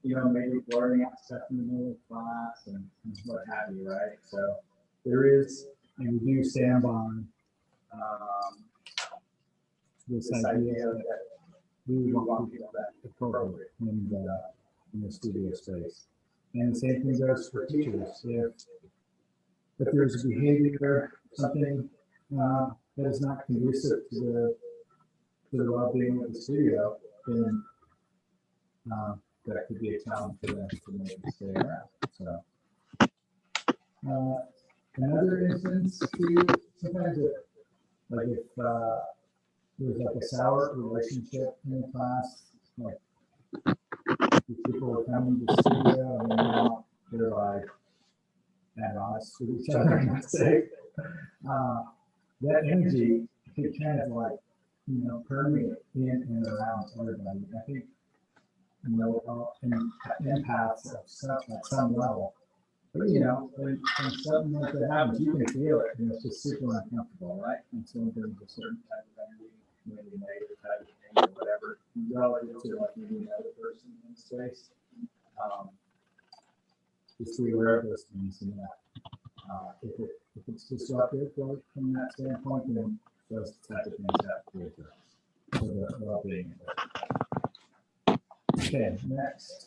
you know, maybe blurting out stuff in the middle of class and what have you, right? So there is, and we do stand by this idea that we want people that appropriate in the studio space. And the same thing goes for teachers. If there's a behavior, something that is not conducive to the well-being of the studio, then that could be a challenge for them to make it stay around. So another instance too, sometimes like if there's like a sour relationship in the class, like people are coming to the studio and now they're like at odds with each other, let's say. That energy could kind of like, you know, permeate in and around everybody. I think, you know, empaths at some level. But you know, when something like that happens, you can feel it, and it's just super uncomfortable, right? And so there's a certain type of energy, maybe negative type of thing or whatever, relative to like maybe another person in space. Just be aware of those things and that. If it's disruptive from that standpoint, then those type of things have to be addressed for the well-being. Okay, next.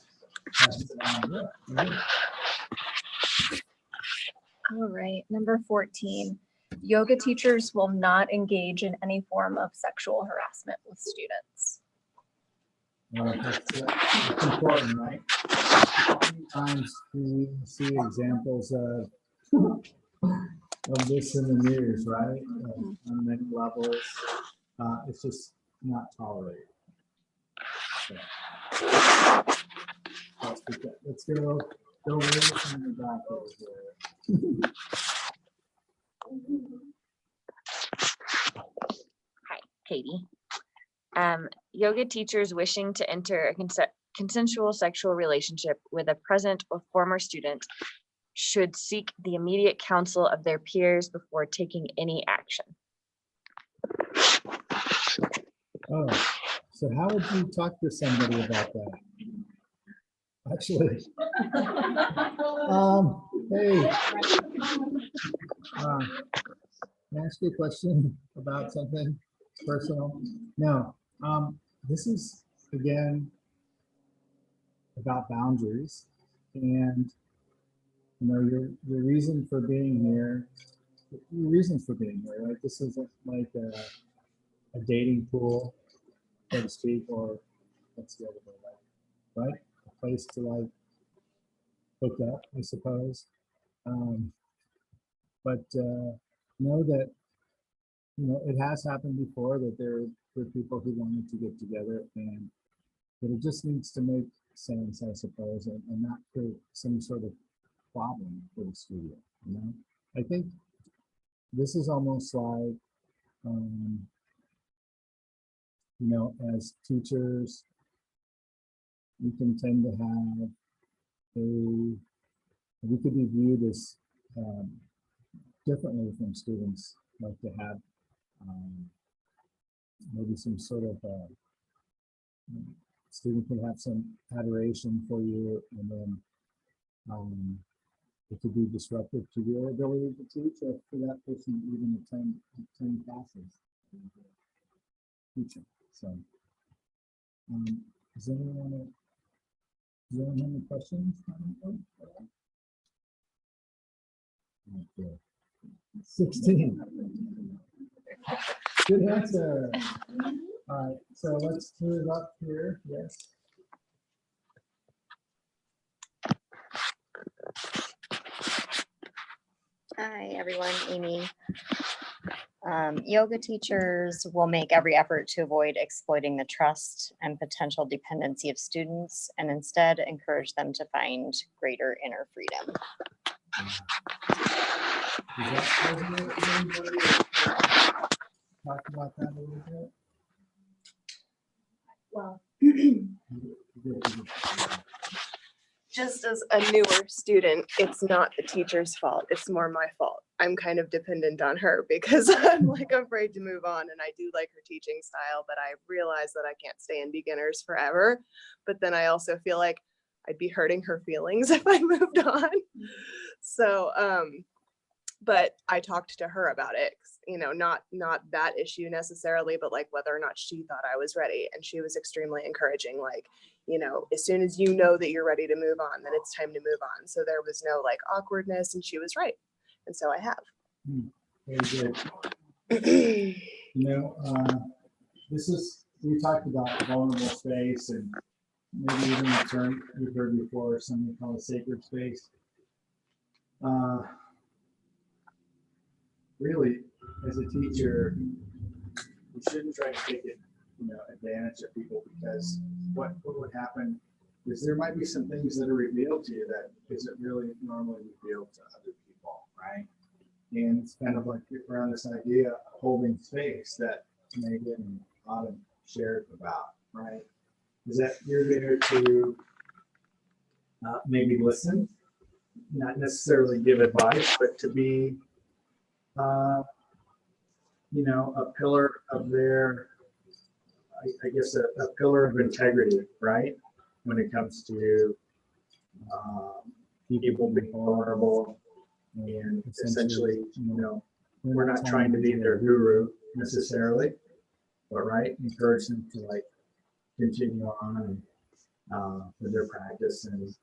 All right, number 14. Yoga teachers will not engage in any form of sexual harassment with students. That's important, right? How many times do we see examples of this in the news, right? On many levels, it's just not tolerated. So, let's go way from the back over there. Hi, Katie. Yoga teachers wishing to enter a consensual sexual relationship with a present or former student should seek the immediate counsel of their peers before taking any action. Oh, so how would you talk to somebody about that? Actually, hey, can I ask you a question about something personal? No, this is again about boundaries, and you know your reason for being here, your reasons for being here, right? This isn't like a dating pool, so to speak, or what's the other way, right? A place to like hook up, I suppose. But know that it has happened before that there were people who wanted to get together, and that it just needs to make sense, I suppose, and not create some sort of problem for the studio. I think this is almost like as teachers, we can tend to have we could be viewed as differently from students, like to have maybe some sort of student can have some adoration for you, and then it could be disruptive to your ability to teach, or for that person to even attend classes teaching. So does anyone have any questions? Okay. 16. Good answer. All right, so let's move up here. Yes. Hi, everyone. Amy. Yoga teachers will make every effort to avoid exploiting the trust and potential dependency of students, and instead encourage them to find greater inner freedom. Does that resonate with anybody? Talk about that a little bit. Well, just as a newer student, it's not the teacher's fault. It's more my fault. I'm kind of dependent on her because I'm like afraid to move on, and I do like her teaching style, but I realize that I can't stay in beginners forever. But then I also feel like I'd be hurting her feelings if I moved on. So, but I talked to her about it, not that issue necessarily, but like whether or not she thought I was ready. And she was extremely encouraging, like, as soon as you know that you're ready to move on, then it's time to move on. So there was no like awkwardness, and she was right. And so I have. Very good. We talked about vulnerable space, and maybe even the term we've heard before, something called sacred space. Really, as a teacher, you shouldn't try to take advantage of people, because what would happen is there might be some things that are revealed to you that isn't really normally revealed to other people, right? And it's kind of like around this idea of holding space that Megan and Autumn shared about, right? Is that you're there to maybe listen, not necessarily give advice, but to be a pillar of their, I guess, a pillar of integrity, right? When it comes to people being vulnerable, and essentially, we're not trying to be their guru necessarily, but right, encourage them to like continue on with their practice and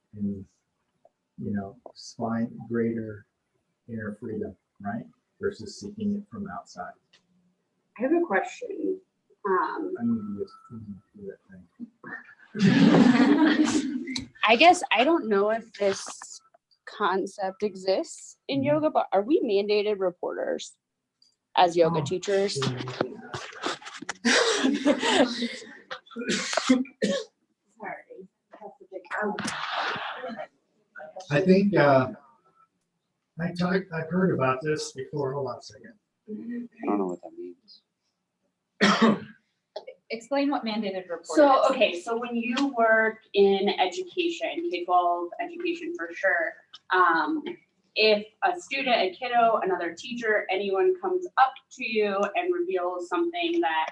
find greater inner freedom, right? versus seeking it from outside. I have a question. I mean, you just do that thing. I guess I don't know if this concept exists in yoga, but are we mandated reporters as yoga teachers? I think I've heard about this before. Hold on a second. I don't know what that means. Explain what mandated report So, is. okay, so when you work in education, K-12 education for sure, if a student, a kiddo, another teacher, anyone comes up to you and reveals something that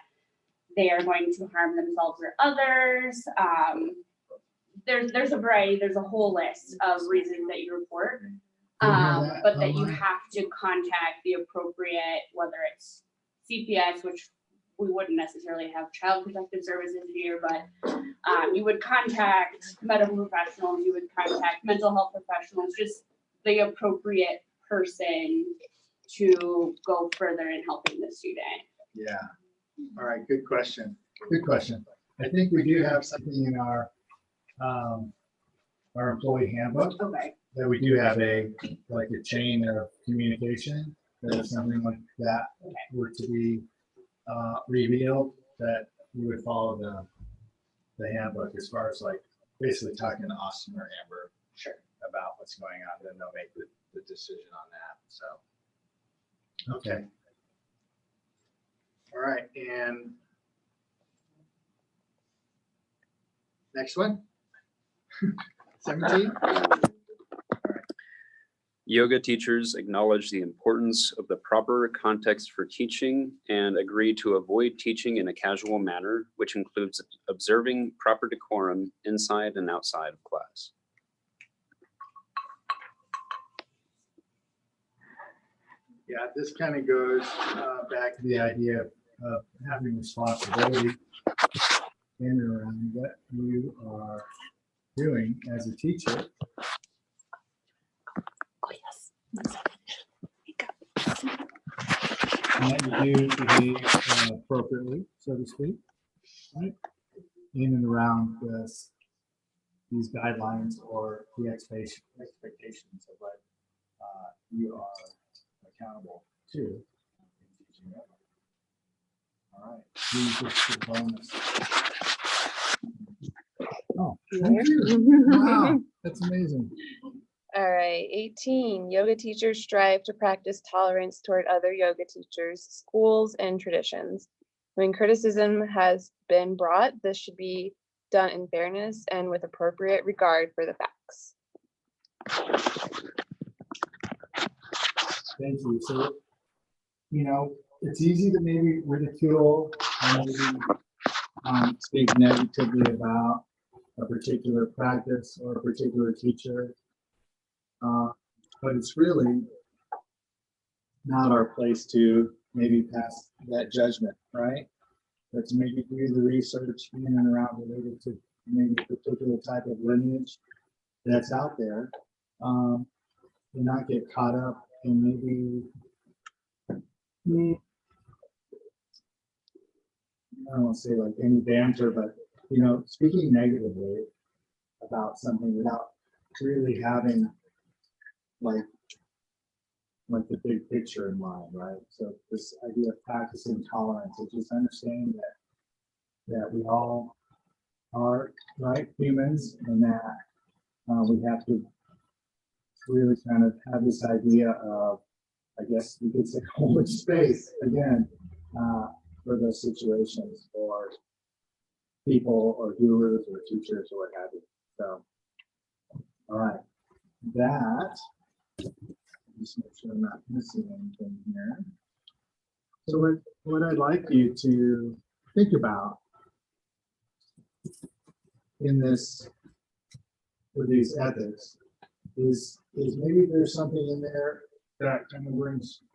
they are going to harm themselves or others, there's a variety, there's a whole list of reasons that you report. But that you have to contact the appropriate, whether it's CPS, which we wouldn't necessarily have child protective services here, but you would contact medical professionals, you would contact mental health professionals, just the appropriate person to go further in helping the student. Yeah. All right. Good question. Good question. I think we do have something in our employee handbook. Okay. That we do have a chain of communication. That if something like that were to be revealed, that you would follow the handbook as far as like basically talking to Austin or Amber about what's going on, then they'll make the decision on that. So, okay. All right, and next one, 17. Yoga teachers acknowledge the importance of the proper context for teaching and agree to avoid teaching in a casual manner, which includes observing proper decorum inside and outside of class. Yeah, this kind of goes back to the idea of having responsibility in and around what you are doing as a teacher. Oh, yes. And that you do to be appropriately, so to speak, right? In and around these guidelines or the expectations of what you are accountable to in teaching yoga. All right, these are the bonus. Oh, thank you. Wow, that's amazing. All right, 18, yoga teachers strive to practice tolerance toward other yoga teachers, schools, and traditions. When criticism has been brought, this should be done in fairness and with appropriate regard for the facts. Thank you. So, it's easy to maybe ridicule and maybe speak negatively about a particular practice or a particular teacher. But it's really not our place to maybe pass that judgment, right? But to maybe do the research in and around related to maybe a particular type of lineage that's out there, and not get caught up in maybe, I don't want to say like any banter, but speaking negatively about something without really having like the big picture in mind, right? So this idea of practicing tolerance is just understanding that we all are humans, and that we have to really kind of have this idea of, I guess you could say, holding space again for those situations, or people, or gurus, or teachers, or what have you. So, all right, that. Just make sure I'm not missing anything here. So what I'd like you to think about in this, with these ethics, is maybe there's something in there that kind of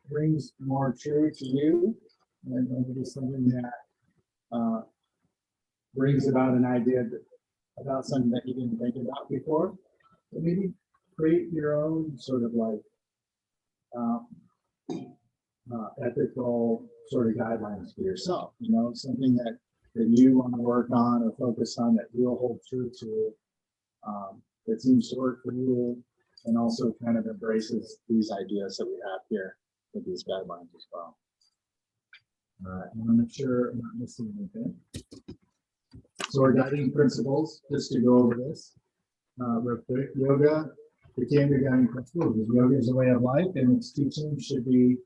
brings more true to you, and maybe something that brings about an idea about something that you didn't think about before. But maybe create your own sort of like ethical sort of guidelines for yourself, something that you want to work on or focus on that you'll hold true to, that seems to work for you, and also kind of embraces these ideas that we have here with these guidelines as well. All right, I want to make sure I'm not missing anything. So our guiding principles, just to go over this real quick. Yoga, the Cambio guiding principles is yoga is a way of life, and its teaching should be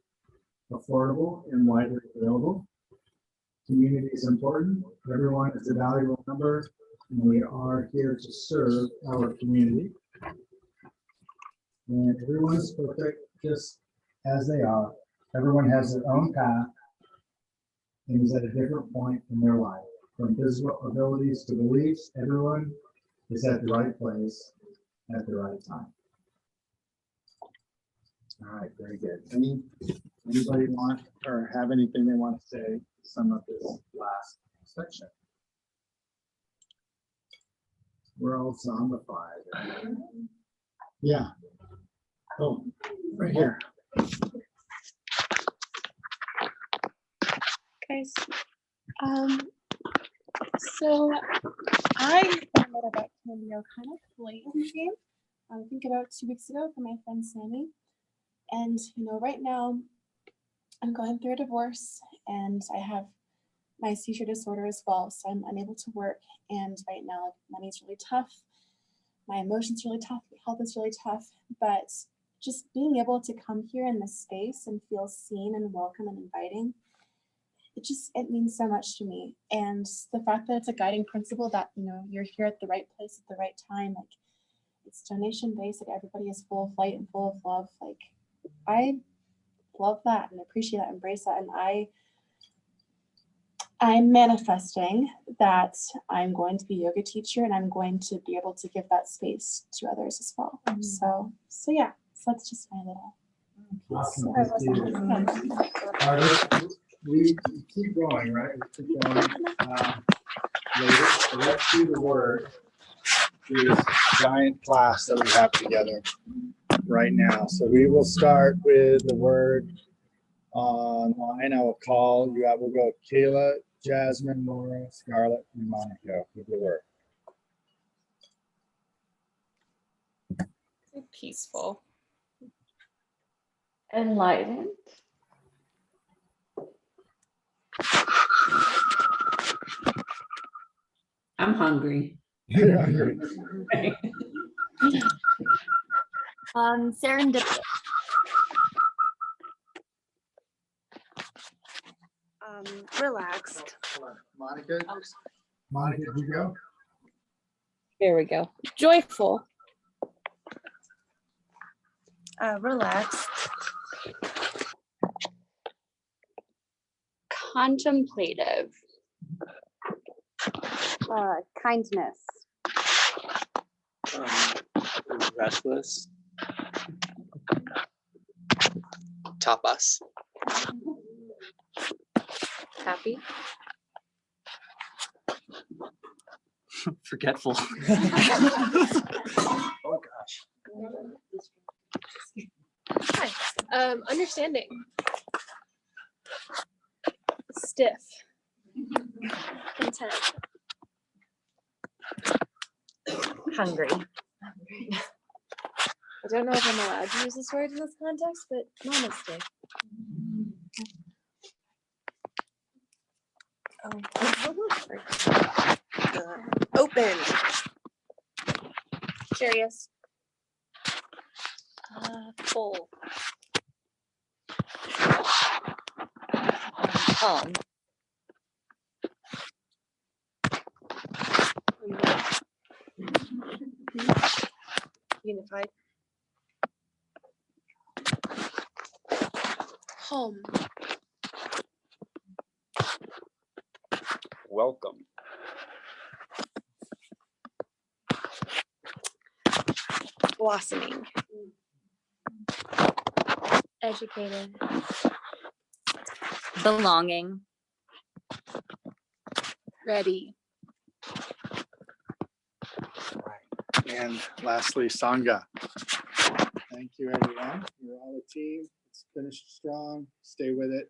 affordable and widely available. Community is important. Everyone is a valuable member, and we are here to serve our community. And everyone is perfect just as they are. Everyone has their own path and is at a different point in their life. From physical abilities to beliefs, everyone is at the right place at the right time. All right, very good. Anybody want or have anything they want to say to sum up this last section? We're all zombified. Yeah. Oh, right here. Guys, so I found out about Cambio kind of late in the game. I think about 2 weeks ago from my friend Sammy. And right now I'm going through a divorce and I have my seizure disorder as well. So I'm unable to work. And right now money's really tough. My emotions really tough. My health is really tough. But just being able to come here in this space and feel seen and welcome and inviting, it means so much to me. And the fact that it's a guiding principle that, you're here at the right place at the right time, like it's donation based, like everybody is full of light and full of love. Like I love that and appreciate that, embrace that. And I'm manifesting that I'm going to be a yoga teacher and I'm going to be able to give that space to others as well. So yeah, so that's just my little Awesome. piece. All right, we keep going, right? We keep going. Later. So let's do the word. This giant class that we have together right now. So we will start with the word online. I will call you out. We'll go Kayla, Jasmine, Laura, Scarlett, and Monica with the word. Peaceful. Enlightened. I'm hungry. You're hungry. Serendipitous. Relaxed. Monica, did you go? There we go. Joyful. Relaxed. Contemplative. Kindness. Restless. Tapas. Happy. Forgetful. Oh gosh. Hi. Understanding. Stiff. Content. Hungry. I don't know if I'm allowed to use this word in this context, but namaste. Open. Curious. Full. Calm. Unified. Home. Welcome. Blossoming. Educated. Belonging. Ready. And lastly, Sangha. Thank you, everyone. You're all a team. finish strong, stay with it.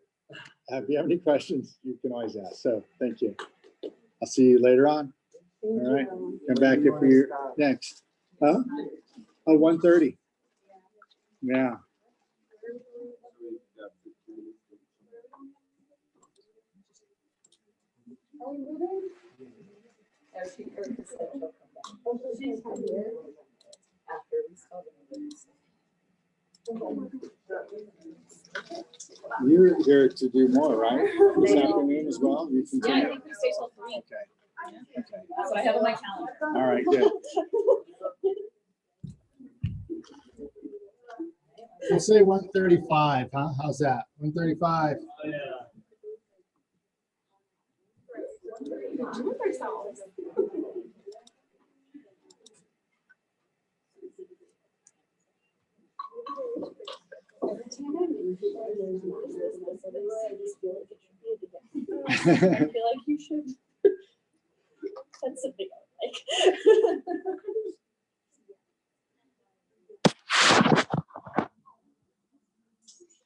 If you have any questions, you can always ask. So thank you. I'll see you later on. All right, come back if you're next. Huh? Oh, 1:30. Yeah. You're here to do more, right? This afternoon as well? You Yeah, I continue? think we stay till 3. Okay. Okay. That's what I have on my calendar. All right, good. We'll say 1:35, huh? How's that? 1:35. I feel like you should. That's something I like.